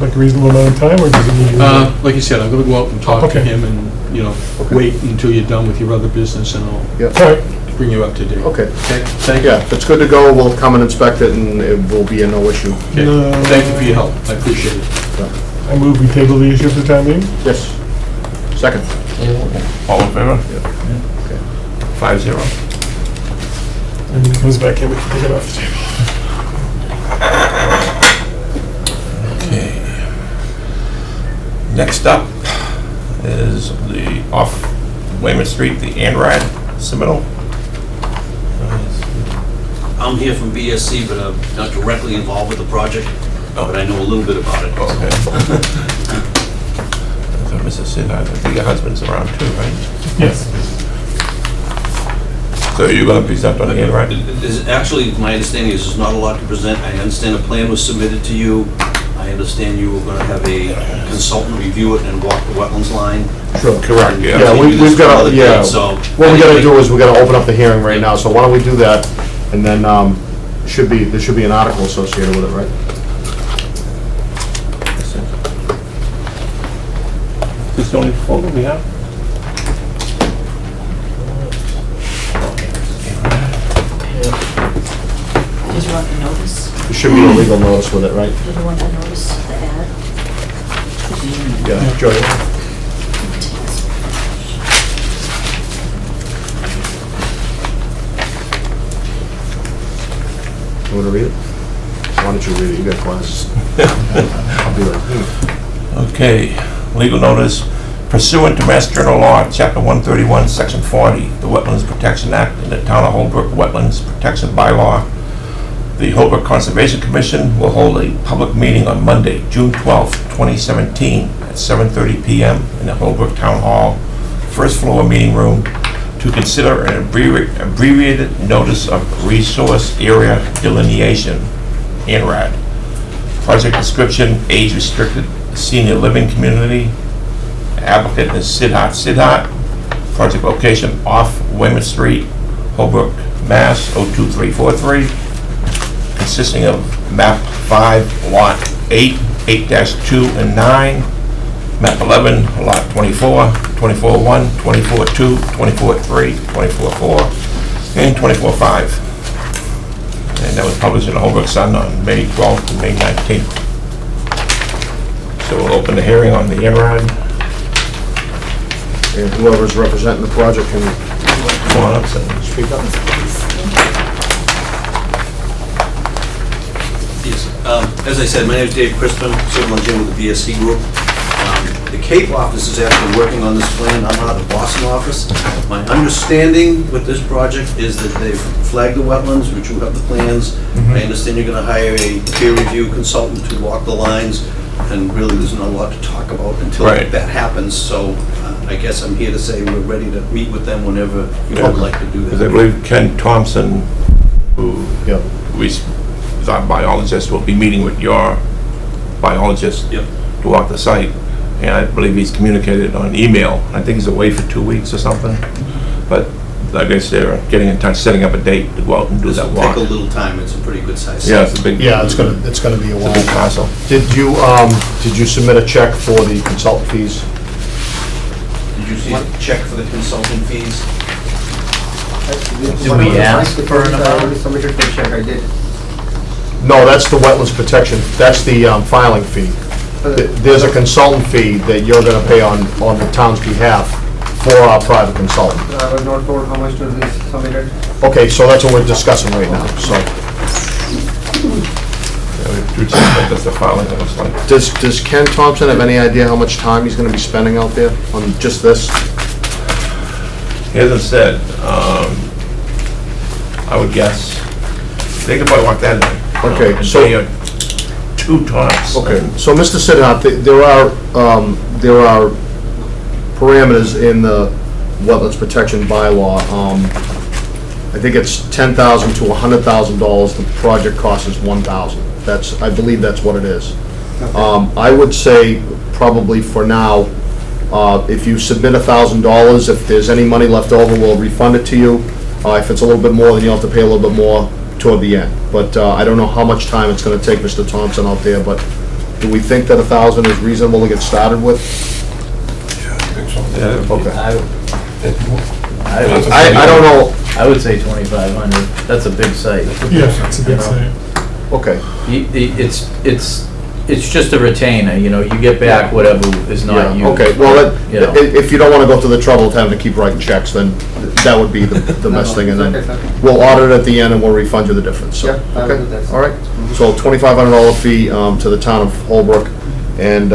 like a reasonable amount of time or does it need to be? Like I said, I'm gonna go out and talk to Okay. him and, you know, Okay. wait until you're done with your other business and I'll Yeah, All right, bring you up to date. okay. Okay, thank you. Yeah, if it's good to go, we'll come and inspect it and it will be a no issue. Okay, thank you for your help, I appreciate it. I move we table the issue for the time being. Yes. Second. All in favor? Okay. 5-0. And when he comes back in, we can take it off the table. Okay. Next up is the off Weymouth Street, the Anrad submittal. I'm here from BSC, but I'm not directly involved with the project, but I know a little bit about it. Okay. So Mrs. Sid, I think your husband's around too, right? Yes. So you're gonna present on the Anrad? Actually, my understanding is there's not a lot to present. I understand a plan was submitted to you. I understand you were gonna have a consultant review it and walk the wetlands line. Sure. Correct, Yeah, yeah. we've got, Another yeah, date, so- what we gotta do is we gotta open up the hearing right now, so why don't we do that? And then, there should be an article associated with it, right? This is the only folder we have? Did you want the notice? There should be a legal notice with it, right? Did you want the notice, the ad? Should be in there. Yeah, Joey. You wanna read it? Why don't you read it, you got classes. I'll be like, Okay, legal notice pursuant to Mass General Law, Chapter 131, Section 40, the Wetlands Protection Act, and the Town of Holbrook Wetlands Protection Bylaw. The Holbrook Conservation Commission will hold a public meeting on Monday, June 12th, 2017, at 7:30 PM in the Holbrook Town Hall, first floor meeting room, to consider an abbreviated notice of resource area delineation, ANRAD. Project description, age-restricted senior living community. Applicant is Sidhat Sidhat. Project location off Weymouth Street, Holbrook, Mass. 02343. Consisting of map 5, lot 8, 8-2 and 9. Map 11, lot 24, 24-1, 24-2, 24-3, 24-4, and 24-5. And that was published in the Holbrook Sun on May 12th and May 19th. So we'll open the hearing on the ANRAD. and whoever's representing the project can Come on up, and speak up. Yes, as I said, my name is Dave Crispin, civil engineer with the BSC Group. The Cape office is actually working on this plan. I'm out of the Boston office. My understanding with this project is that they've flagged the wetlands, which you have the plans. I understand you're gonna hire a peer review consultant to walk the lines, and really there's not a lot to talk about until Right. that happens. So I guess I'm here to say we're ready to meet with them whenever you would like to do because I that. believe Ken Thompson, who Yep. is our biologist, will be meeting with your biologist Yep. to walk the site. And I believe he's communicated on email. I think he's away for 2 weeks or something. But I guess they're getting in touch, setting up a date to go out and do This that will walk. take a little time. It's a pretty good size. Yeah, it's a big. Yeah, it's gonna be a It's a big while. parcel. Did you submit a check for the consultant fees? Did you see the check for the consulting fees? Did we ask for an amount? Submitted the check, I did. No, that's the wetlands protection, that's the filing fee. There's a consultant fee that you're gonna pay on the town's behalf for our private consultant. I was not told how much to be submitted. Okay, so that's what we're discussing right now, so. That's the filing, it looks like. Does Ken Thompson have any idea how much time he's gonna be spending out there on just this? He hasn't said. I would guess. They could probably walk that in. Okay, in so- a day or two tops. Okay, so Mr. Sidhat, there are parameters in the wetlands protection bylaw. I think it's $10,000 to $100,000, the project cost is $1,000. I believe that's what it is. I would say probably for now, if you submit $1,000, if there's any money left over, we'll refund it to you. If it's a little bit more, then you'll have to pay a little bit more toward the end. But I don't know how much time it's gonna take Mr. Thompson out there, but do we think that 1,000 is reasonable to get started with? Yeah, Okay. I I don't know, I would say 2,500. That's a big site. Yeah, it's a big You know? site. okay. It's just a retainer, you know, you get back whatever is not Yeah, used. okay, well, You know. if you don't wanna go through the trouble of having to keep writing checks, then that would be the best thing, and then Okay, sir. we'll audit it at the end and we'll refund you the difference, so. Yeah, I will Okay, do that, sir. all right. So $2,500 fee to the town of Holbrook, and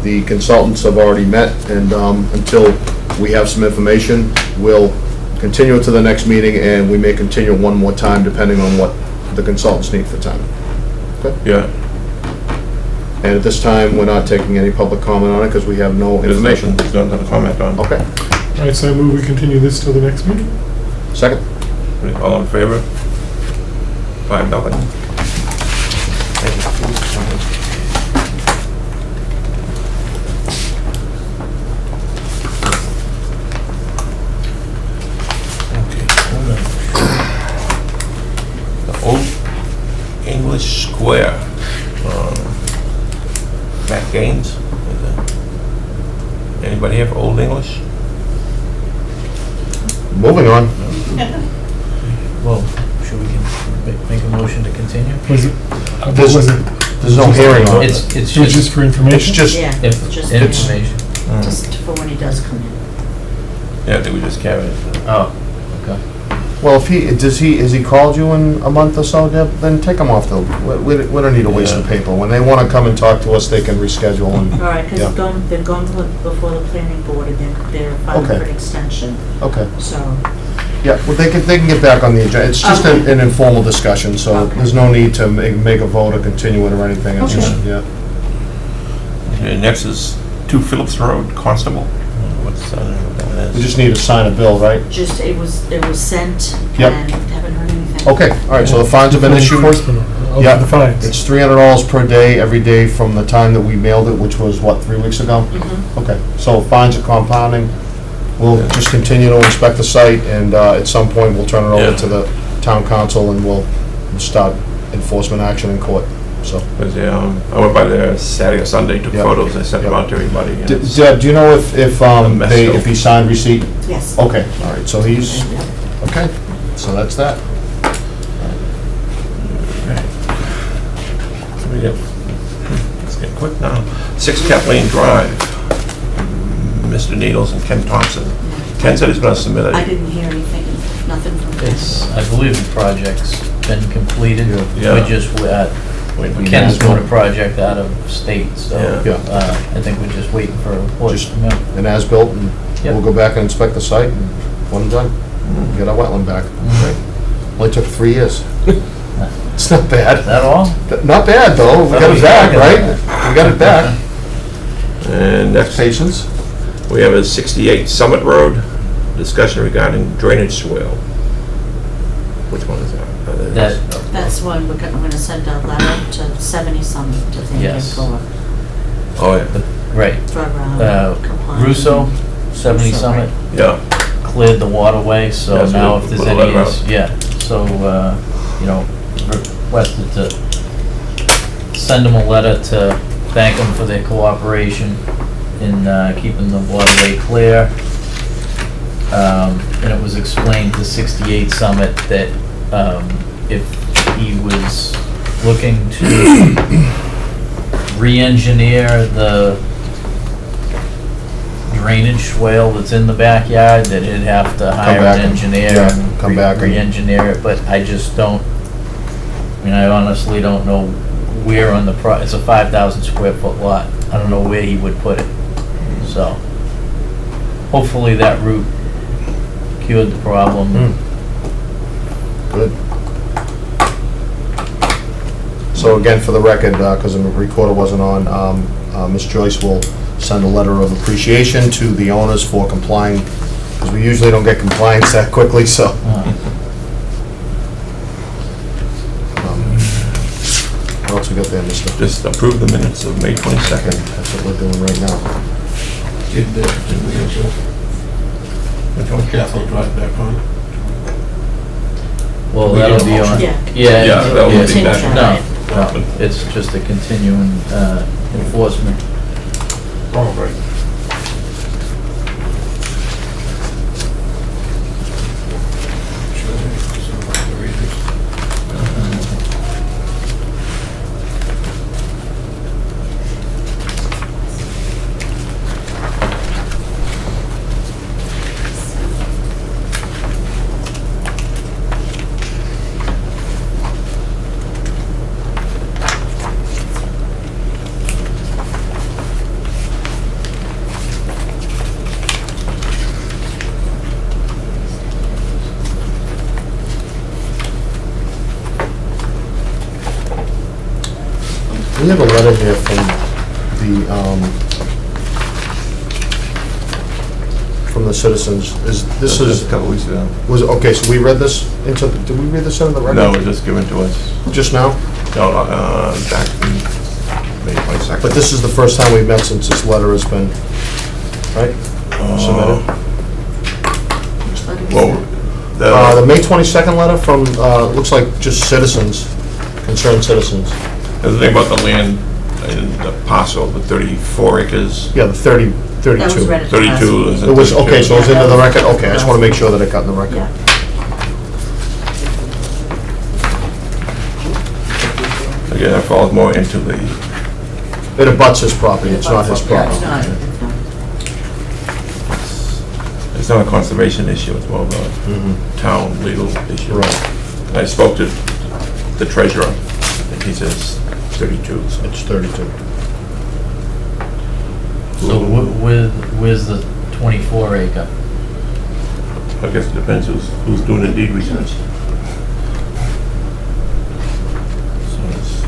the consultants have already met, and until we have some information, we'll continue it to the next meeting, and we may continue one more time depending on what the consultants need for time. Yeah. And at this time, we're not taking any public comment on it because we have no There's information. nothing, there's nothing to comment on. Okay, All right, so I move we continue this till the next meeting. second? All in favor? 5-0. Okay, hold on. The Old English Square. Matt Gaines. Is it- Anybody here for Old English? Moving on. Well, should we get? Make a motion to continue? Was it, what There's- was it? There's no hearing on it. It's Just just for information? It's just, Yeah, if- just, information. just for when he does come in. Yeah, I think we just carried it. Oh, okay. well, if has he called you in a month or so, Deb? Then take him off we don't need to waste the Yeah. paper. When they want to come and talk to us, they can reschedule and, All right, because Yeah. they're going before the planning board, and they're filing for Okay. an extension, okay. so, Yeah, well, they can get back on the agenda. It's just Okay. an informal discussion, so Okay. there's no need to make a vote or continue it or anything. It's just, Okay. yeah. Okay, next is 2 Phillips Road, Constable. What's, I don't know what that is. We just need to sign a bill, right? just, it was sent, Yep. and haven't heard anything. Okay, all right, so the fines have been issued. Enforcement order, Yeah, of the fines. it's $300 per day, every day from the time that we mailed it, which was, what, 3 weeks ago? Mhm. Okay, so fines are compounding. We'll just continue to inspect the site, and at some point, we'll turn it over Yeah. to the town council, and we'll start enforcement action in court, so. Because, I went by there Saturday or Sunday, took Yeah. photos, I sent them Yeah. out to everybody. and it's- Deb, do you know if mess they, up. if he signed receipt? Yes. Okay, all right, so he's, okay, so that's that. We get- Let's get quick now. 6 Kathleen Drive, Mr. Needles and Ken Thompson. Ken said he's gonna submit I it. didn't hear anything, nothing from them. It's, I believe the project's been completed. Yeah. We just, Ken's doing a project out of state, so, Yeah. I think we're just waiting for a report Just- from him. And as-built, and we'll Yep. go back and inspect the site, and when done, get our wetland back. Only took 3 years. It's not Is bad. that all? Not bad, though, we got it back, right? We got it back. And next, Patience. we have a 68 Summit Road, discussion regarding drainage swale. Which one is that? That, That's one, I'm gonna send a letter to 70 Summit to thank him Yes. for, Oh, yeah, right. compliance. Russo, 70 Russo, Summit, yeah. cleared the waterway, so Yeah, so now they if there's put a any, letter out. yeah, so, requested to send them a letter to thank them for their cooperation in keeping the waterway clear. And it was explained to 68 Summit that if he was looking to re-engineer the drainage swale that's in the backyard, that he'd have to hire back an and- engineer yeah, and come back and- re-engineer it, but I just don't, I honestly don't know where on the it's a 5,000 square foot lot. I don't know where he would put it, so hopefully that route cured the problem. Good. So again, for the record, because the recorder wasn't on, Ms. Joyce will send a letter of appreciation to the owners for complying, because we usually don't get compliance that quickly, so. What else we got there, mister? Just approve the minutes of May 22nd. That's what we're doing right now. Did we also, Which one? Kathleen Drive back on? Well, We that'll did a be on. motion. Yeah. Yeah. Yeah, that will be Continue back. on No, it. no, it's just a continuing enforcement. Oh, right. We have a letter here from the citizens. This Just is, a couple weeks ago. okay, so we read this did we read this into the record? No, it was just given to us, Just now? no, back in May 22nd. But this is the first time we've met since this letter has been, right, submitted? Which letter was Well, that? The May 22nd letter from, looks like just citizens, concerned citizens. the thing about the land, the parcel, the 34 acres, Yeah, the 32. That was read at the last 32 meeting. is It was, okay, so it was into the record? Okay, I just want to make Yeah. sure that it got in the record. Yeah. Yeah, that falls more into the, It abuts his property, it's not his Yeah, it's property. not. it's not a conservation issue, it's more of a Mhm. town legal issue. Right. And I spoke to the treasurer, and he says 32, so. It's 32. So where's the 24 acre? I guess it depends who's doing the deed research. So it's,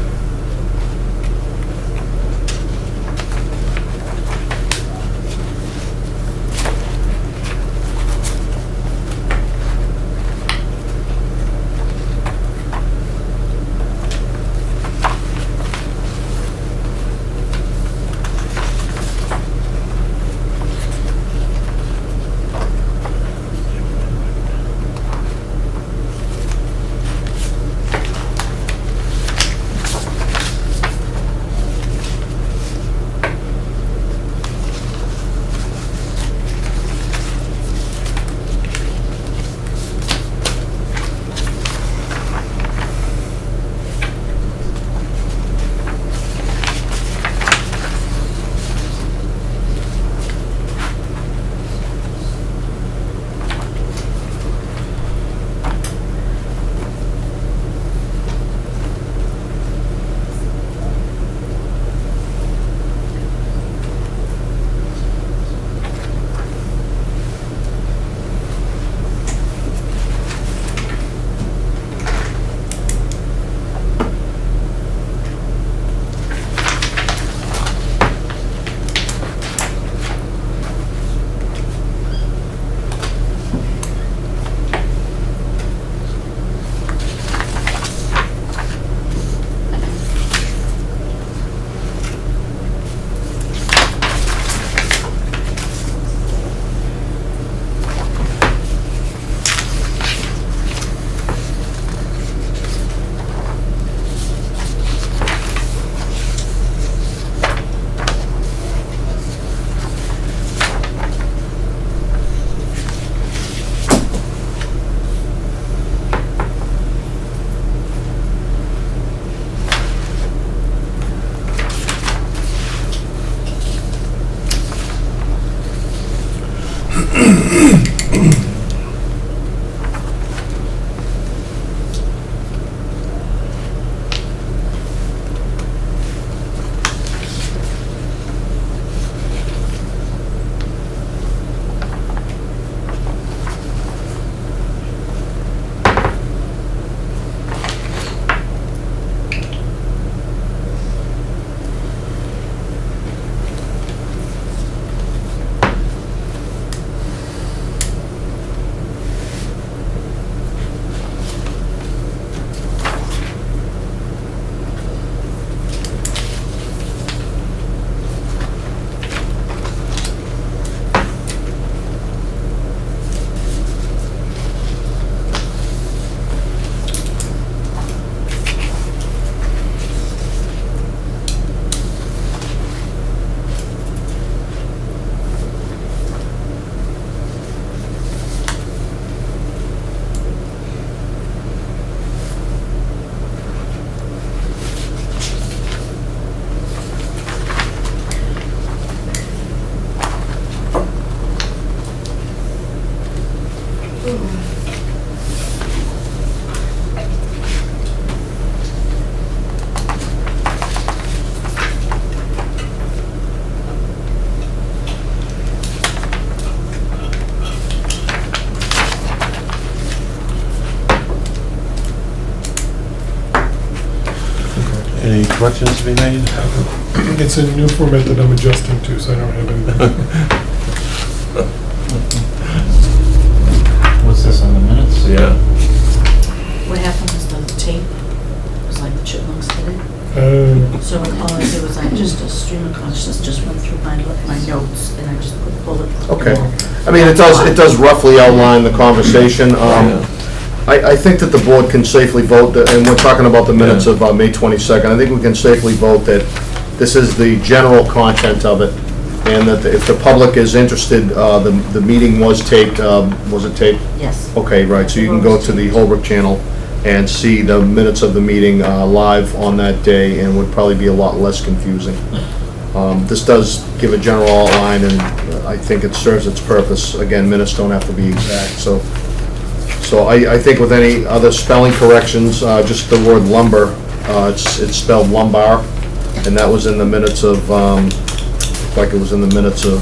any corrections to be made? It's a new format that I'm adjusting to, so I don't have anything. What's this on the minutes? Yeah. What happened was the tape was like the chipmunks did it. So all I did was just a stream of consciousness, just went through my notes and I just put bullet. Okay. I mean, it does roughly outline the conversation. I think that the board can safely vote, and we're talking about the minutes of May 22nd, I think we can safely vote that this is the general content of it, and that if the public is interested, the meeting was taped, was it taped? Yes. Okay, right, so you can go to the Holbrook channel and see the minutes of the meeting live on that day, and would probably be a lot less confusing. This does give a general outline, and I think it serves its purpose. Again, minutes don't have to be exact, so I think with any other spelling corrections, just the word lumber, it's spelled lumbar, and that was in the minutes of, looked like it was in the minutes of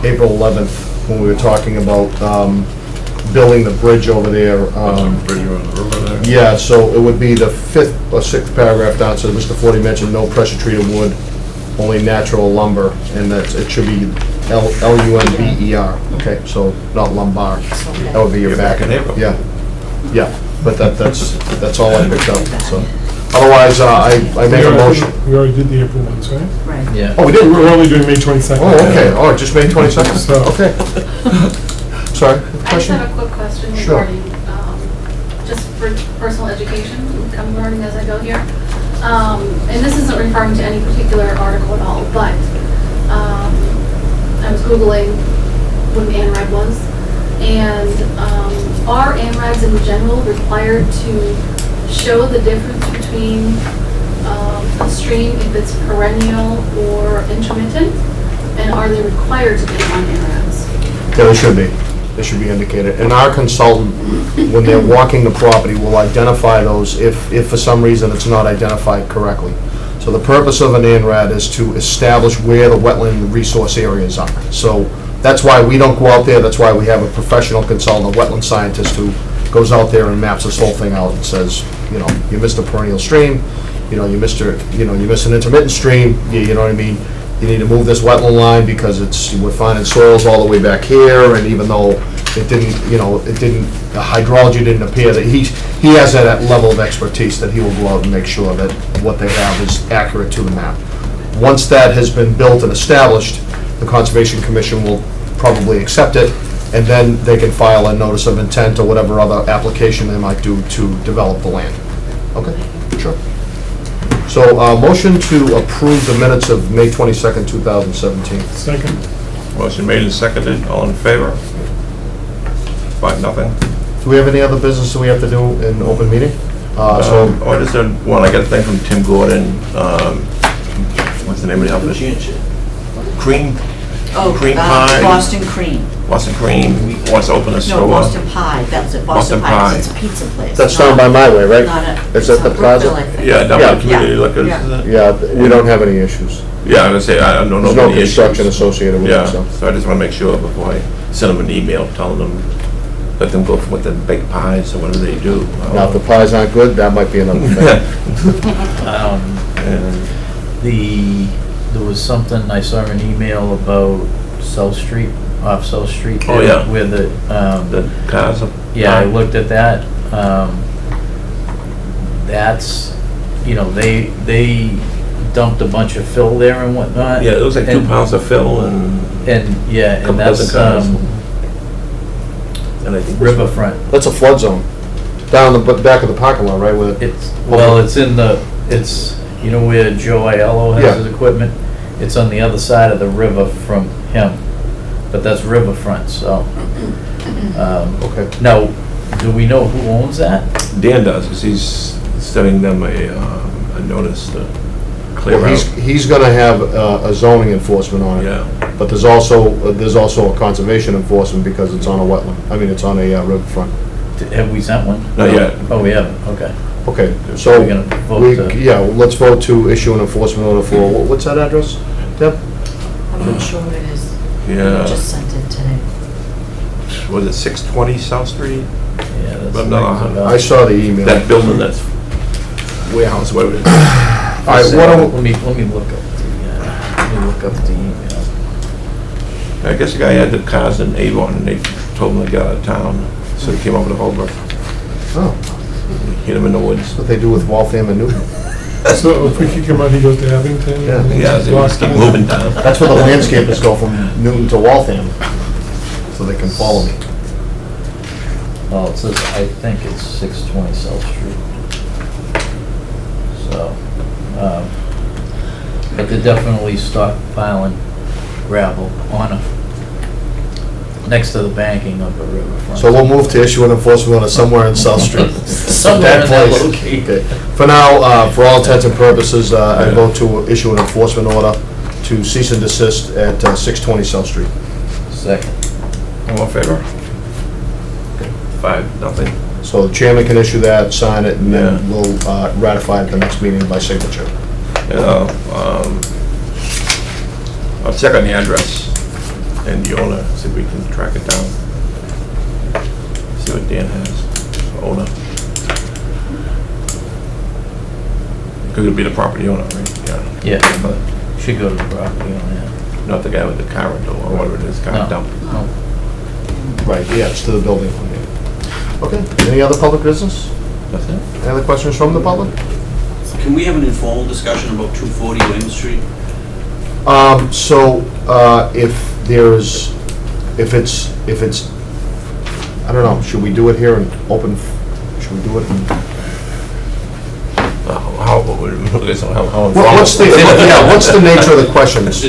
April 11th, when we were talking about building the bridge over there. Bridge over the river there. Yeah, so it would be the 5th or 6th paragraph down, so Mr. Forty mentioned no pressure treated wood, only natural lumber, and that it should be Lumber. Okay, so not lumbar. That would be your Your back. back and hip. Yeah, yeah, but that's all I picked up, so. Otherwise, I make a motion. We already did the April ones, right? Right. Yeah. Oh, we did? We're only doing May 22nd. Oh, okay, oh, just May 22nd? So- Okay. Sorry, I just question? have a quick question Sure. regarding, just for personal education, I'm learning as I go here. And this isn't referring to any particular article at all, but I was Googling what an ANRAD was. And are ANRADs in general required to show the difference between a stream if it's perennial or intermittent? And are they required to be on ANRADs? Yeah, they should be. They should be indicated. And our consultant, when they're walking the property, will identify those if for some reason it's not identified correctly. So the purpose of an ANRAD is to establish where the wetland resource areas are. So that's why we don't go out there, that's why we have a professional consultant, a wetland scientist, who goes out there and maps this whole thing out and says, you know, you missed a perennial stream, you missed an intermittent stream, you know what I mean? You need to move this wetland line because we're finding soils all the way back here, and even though it didn't, the hydrology didn't appear, that he has that level of expertise that he will go out and make sure that what they have is accurate to the map. Once that has been built and established, the Conservation Commission will probably accept it, and then they can file a notice of intent or whatever other application they might do to develop the land. Okay, sure. So, motion to approve the minutes of May 22nd, 2017. Second. Motion made and seconded, all in favor? 5-0. Do we have any other business that we have to do in open meeting? I just had one, I got a thing from Tim Gordon, what's the name of the outfit? Cream Pie. Boston Cream. Boston Cream, wants to open a store. No, Boston Pie, that was it, Boston Boston Pie, Pie. it's a pizza place. That's down by my way, right? Not a. Is that the plaza? Brookville, I think. Yeah, down by the community Yeah. liquors. Yeah. Yeah, we don't have any issues. Yeah, I'm gonna say, I don't know. There's no any issues. construction associated with it, Yeah, so. so I just wanna make sure before I send them an email telling them, let them go with the baked pies or whatever they do. Now, if the pies aren't good, that might be another thing. And There was something, I saw an email about South Street, off South Street. Oh, there, yeah. Where the cars are. yeah, I looked at that. That's, they dumped a bunch of fill there and whatnot. Yeah, it looks like 2 And- pounds of fill and Yeah, couple and that's dozen cars. And I think this one- Riverfront. That's a flood zone. Down the back of the parking lot, right, with it? It's in the, where Joe Aiello Yeah. has his equipment? It's on the other side of the river from him, but that's Riverfront, so. Okay. Now, do we know who owns that? Dan does, because he's sending them a notice to clear Well, out. he's gonna have a zoning enforcement on it. Yeah, But there's also a conservation enforcement because it's on a wetland. I mean, it's on a riverfront. Have we sent one? not yet. Oh, we haven't, okay. Okay, so, We're gonna vote to- yeah, let's vote to issue an enforcement order for, what's that address, Deb? I'm not sure what it is. Yeah, I just sent it today. was it 620 South Street? Yeah, that's. But no, rings a bell. I saw the email. That building that's warehouse, whatever it is. All right, what do, Let me look up the email. I guess the guy had the cars in Avon, and they told him to get out of town, so he came over to Holbrook, oh, hit him in the woods. that's what they do with Waltham and Newton. So if we kick him out, he goes to Abington? Yeah. and Yeah, they just keep Boston. moving down. That's where the landscapers go from Newton to Waltham, so they can follow me. Oh, it says, I think it's 620 South Street. So, but they're definitely stockpiling gravel on a next to the banking of the riverfront. So we'll move to issue an enforcement order somewhere in South Street. Somewhere in that place. location. Okay. For now, for all intents and purposes, I vote to issue an enforcement order to cease and desist at 620 South Street. Second. All in favor? 5-0. So the chairman can issue that, sign it, and then Yeah. we'll ratify it at the next meeting by signature. I'll check on the address and the owner, see if we can track it down. See what Dan has, owner. Because it'll be the property owner, right? Yeah, should go to the property owner, Not the guy with the car rental or whatever it is, car No. dump. No. Right, yeah, it's to the building. Okay, any other public business? That's it? Any other questions from the public? Can we have an informal discussion about 240 Weymouth Street? If it's, I don't know, should we do it here and open, should we do it in? What's the nature of the questions?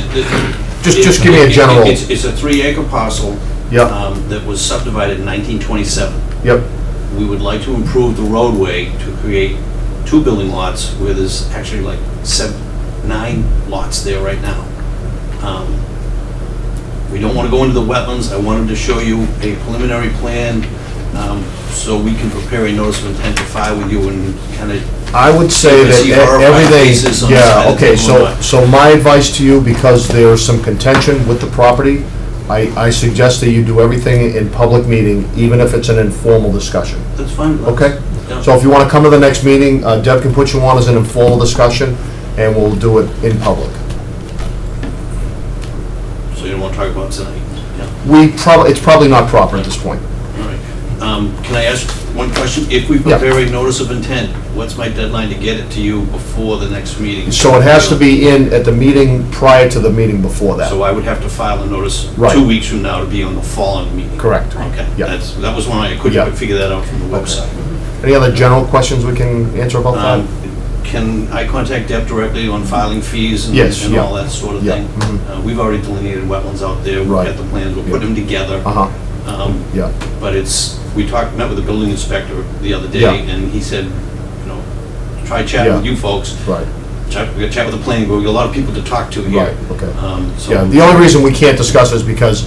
Just give me a general. It's a 3-acre parcel. Yep. That was subdivided in 1927. Yep, We would like to improve the roadway to create 2 building lots where there's actually like 9 lots there right now. We don't want to go into the wetlands. I wanted to show you a preliminary plan so we can prepare a notice of intent to file with you and kind of. I would say that See horrified faces on everything, the side yeah, of the okay, boulevard. so my advice to you, because there's some contention with the property, I suggest that you do everything in public meeting, even if it's an informal discussion. That's fine. Okay? Yeah. So if you want to come to the next meeting, Deb can put you on as an informal discussion, and we'll do it in public. So you don't want to talk about it tonight? Yeah. It's probably not proper at this point. All right. Can I ask one question? If we prepare a notice of intent, what's my deadline to get it to you before the next meeting? So it has to be in at the meeting prior to the meeting before that. So I would have to file a notice Right. 2 weeks from now to be on the following meeting? Correct. Okay. Yeah. That was one I couldn't Yeah. quite figure that out from the website. Any other general questions we can answer about that? Can I contact Deb directly on filing fees and Yes, and yeah. all that sort of Yeah, thing? mhm. We've already delineated wetlands out there. We've Right. got the plans, we'll put Yeah. them together. Uh-huh, yeah. But we met with the building inspector the other day, Yeah. and he said, try chatting with Yeah. you folks. Right, We got to chat with the planning board, we got a lot of people to talk to here. right, okay. So- Yeah, the only reason we can't discuss is because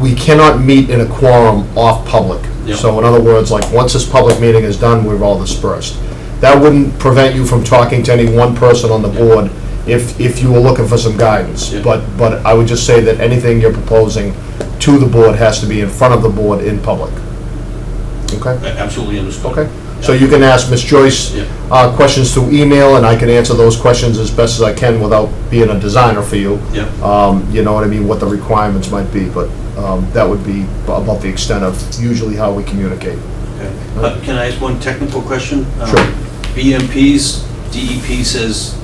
we cannot meet in a quorum off public. Yeah. So in other words, like, once this public meeting is done, we're all dispersed. That wouldn't prevent you from talking to any one person on the board if you were looking for some guidance. Yeah. But I would just say that anything you're proposing to the board has to be in front of the board in public. Okay? Absolutely understood. Okay? So you can ask Ms. Joyce Yeah. questions through email, and I can answer those questions as best as I can without being a designer for you. Yeah. You know what I mean, what the requirements might be, but that would be about the extent of usually how we communicate. Okay. Can I ask one technical question? Sure. BMP's, DEP says,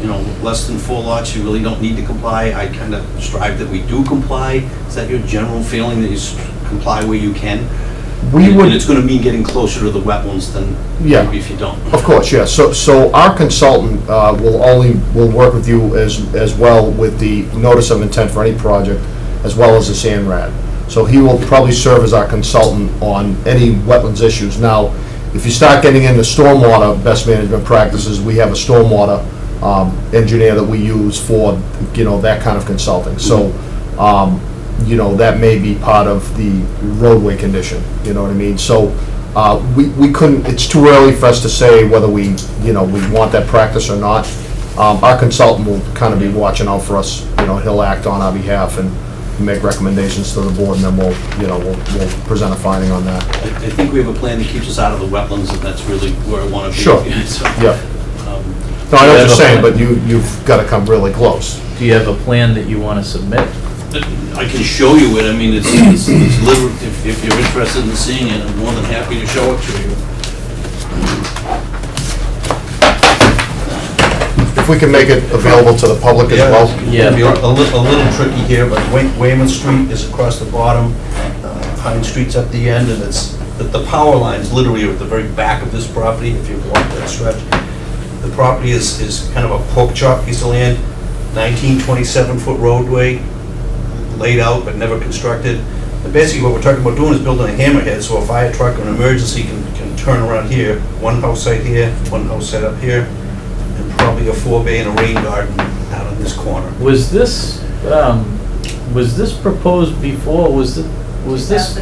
less than 4 lots, you really don't need to comply. I kind of strive that we do comply. Is that your general feeling, that you comply where you can? And it's going to mean getting closer to the wetlands than Yeah. maybe if you don't. Of course, yeah. So our consultant will work with you as well with the notice of intent for any project, as well as the SANRAD. So he will probably serve as our consultant on any wetlands issues. Now, if you start getting into stormwater best management practices, we have a stormwater engineer that we use for, that kind of consulting. So, that may be part of the roadway condition, you know what I mean? So, we couldn't, it's too early for us to say whether we want that practice or not. Our consultant will kind of be watching out for us, he'll act on our behalf and make recommendations to the board, and then we'll present a finding on that. I think we have a plan that keeps us out of the wetlands, and that's really where I want to be. Sure. So, Yeah. No, I know what you're saying, but you've got to come really close. Do you have a plan that you want to submit? I can show you it. I mean, it's literally, if you're interested in seeing it, I'm more than happy to show it to you. If we can make it available to the public as well. Yeah. It'll be a little tricky here, but Weymouth Street is across the bottom, Pine Street's up the end, and the power lines literally are at the very back of this property, if you walk that stretch. The property is kind of a pork chop piece of land, 1927-foot roadway, laid out but never constructed. Basically, what we're talking about doing is building a hammerhead, so a fire truck or an emergency can turn around here, one house site here, one house site up here, and probably a 4-bay and a rain garden out in this corner. Was this proposed before, was this? 2006,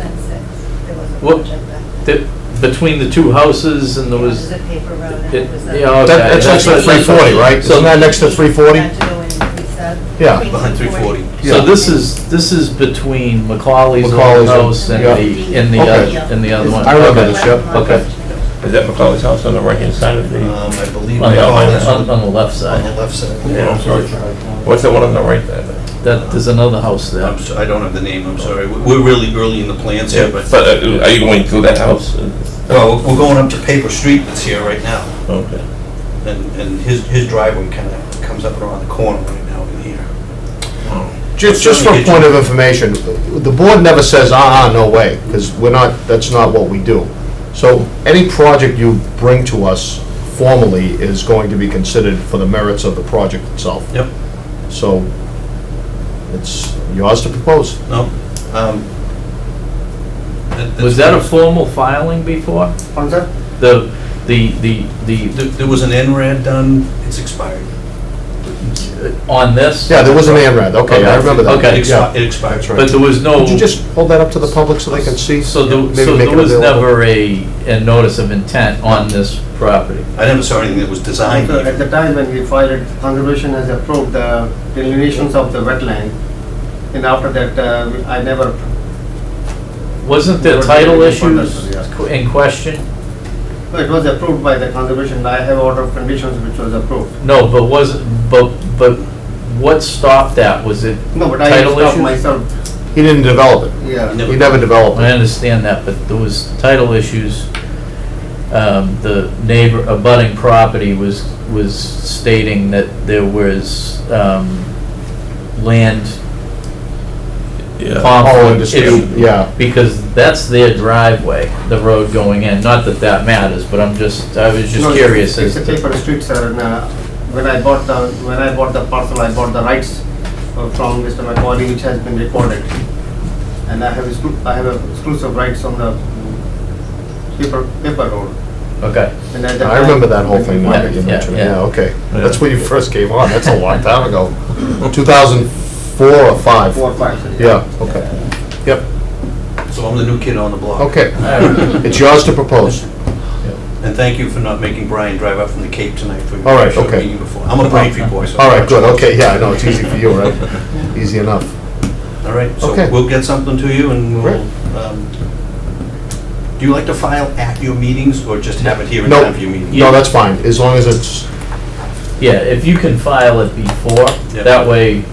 there was a What- project back Between the two houses and there then. It was? was a paper road, and It- it was yeah, a... okay. That's next to 340, right? So- Isn't that next to 340? Had to go in, we said, Yeah. between Behind 340. So Yeah. this is between Macaulay's old Macaulay's old- house and yeah. the Okay. other one? I remember Okay. this, yep. Okay. Is that McCauley's house on the right-hand side of the? I believe On the, Macaulay's on the left on side. the left side. Yeah, I'm sorry. What's the one on the right there? That, there's another house there. I don't have the name, I'm sorry. We're really early in the plans here, but, Are you going through that house? well, we're going up to Paper Street that's here right now. Okay. And his driveway kind of comes up around the corner right now in here. Just for a point of information, the board never says, no way, because we're not, that's not what we do. So any project you bring to us formally is going to be considered for the merits of the project itself. Yep. So it's yours to propose. No. Was that a formal filing before? On that? The There was an NRAD done, it's expired. on this? Yeah, there was an ANRAD, okay, I remember that. Okay. Yeah, It expired. that's right. But there was no. Could you just hold that up to the public so they can see? So Maybe there make it was available? never a notice of intent on this property? I never saw anything that was designed. So at the time when we filed it, conservation has approved the delineations of the wetland, and after that, I never, Wasn't there Never title did anything issues further, in question? no, it was approved by the conservation, I have order of conditions which was approved. No, but but what stopped that? Was it No, but I title stopped issues? myself, He didn't develop it. yeah. He never developed I it. understand that, but there was title issues. The neighbor, abutting property was stating that there was land Yeah. Oh, conflict dispute, issue. yeah. Because that's their driveway, the road going in. Not that that matters, but I was just No, curious as It's a to. paper street, sir, and when I bought the parcel, I bought the rights from Mr. McCauley, which has been recorded. And I have exclusive rights on the paper road. Okay. And at that I remember time, that whole thing now that you Yeah, mentioned it, yeah. yeah, okay. Yeah. That's when you first came on, that's a long time ago. 2004 or 5? 4 or 5. Yeah, okay. Yep, So I'm the new kid on the block. okay. All right. It's yours to propose. And thank you for not making Brian drive up from the Cape tonight for All right, your okay. meeting before. I'm a Braintree boy, so. All right, good, okay, yeah, I know, it's easy for you, right? Easy enough. All right, so Okay. we'll get something to you and Great. we'll, do you like to file at your meetings or just have it here in No. time for your meeting? No, that's fine, as long as it's, Yeah, if you can file it before, Yeah. that way,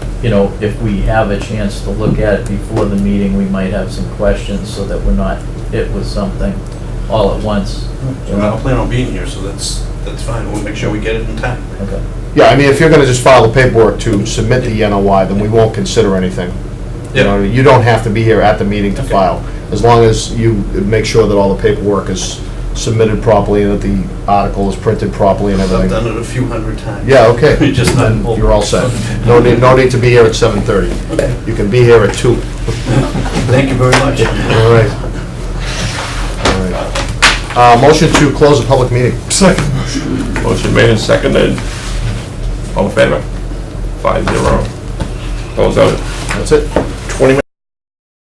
if we have a chance to look at it before the meeting, we might have some questions so that we're not hit with something all at once. So I don't plan on being here, so that's fine. We'll make sure we get it in time. Okay. yeah, I mean, if you're gonna just file the paperwork to submit the NOI, then we won't consider anything. You know, you don't have to be here at the meeting to Okay. file, as long as you make sure that all the paperwork is submitted properly and that the article is printed properly and I've everything. done it a few hundred times. Yeah, okay. Just not. Then you're all set. No need to be here at 7:30. Okay. You can be here at 2. Thank you very much. All right. All right. Motion to close the public meeting. Second. Motion made and seconded. All in favor? 5-0. Close out. That's it.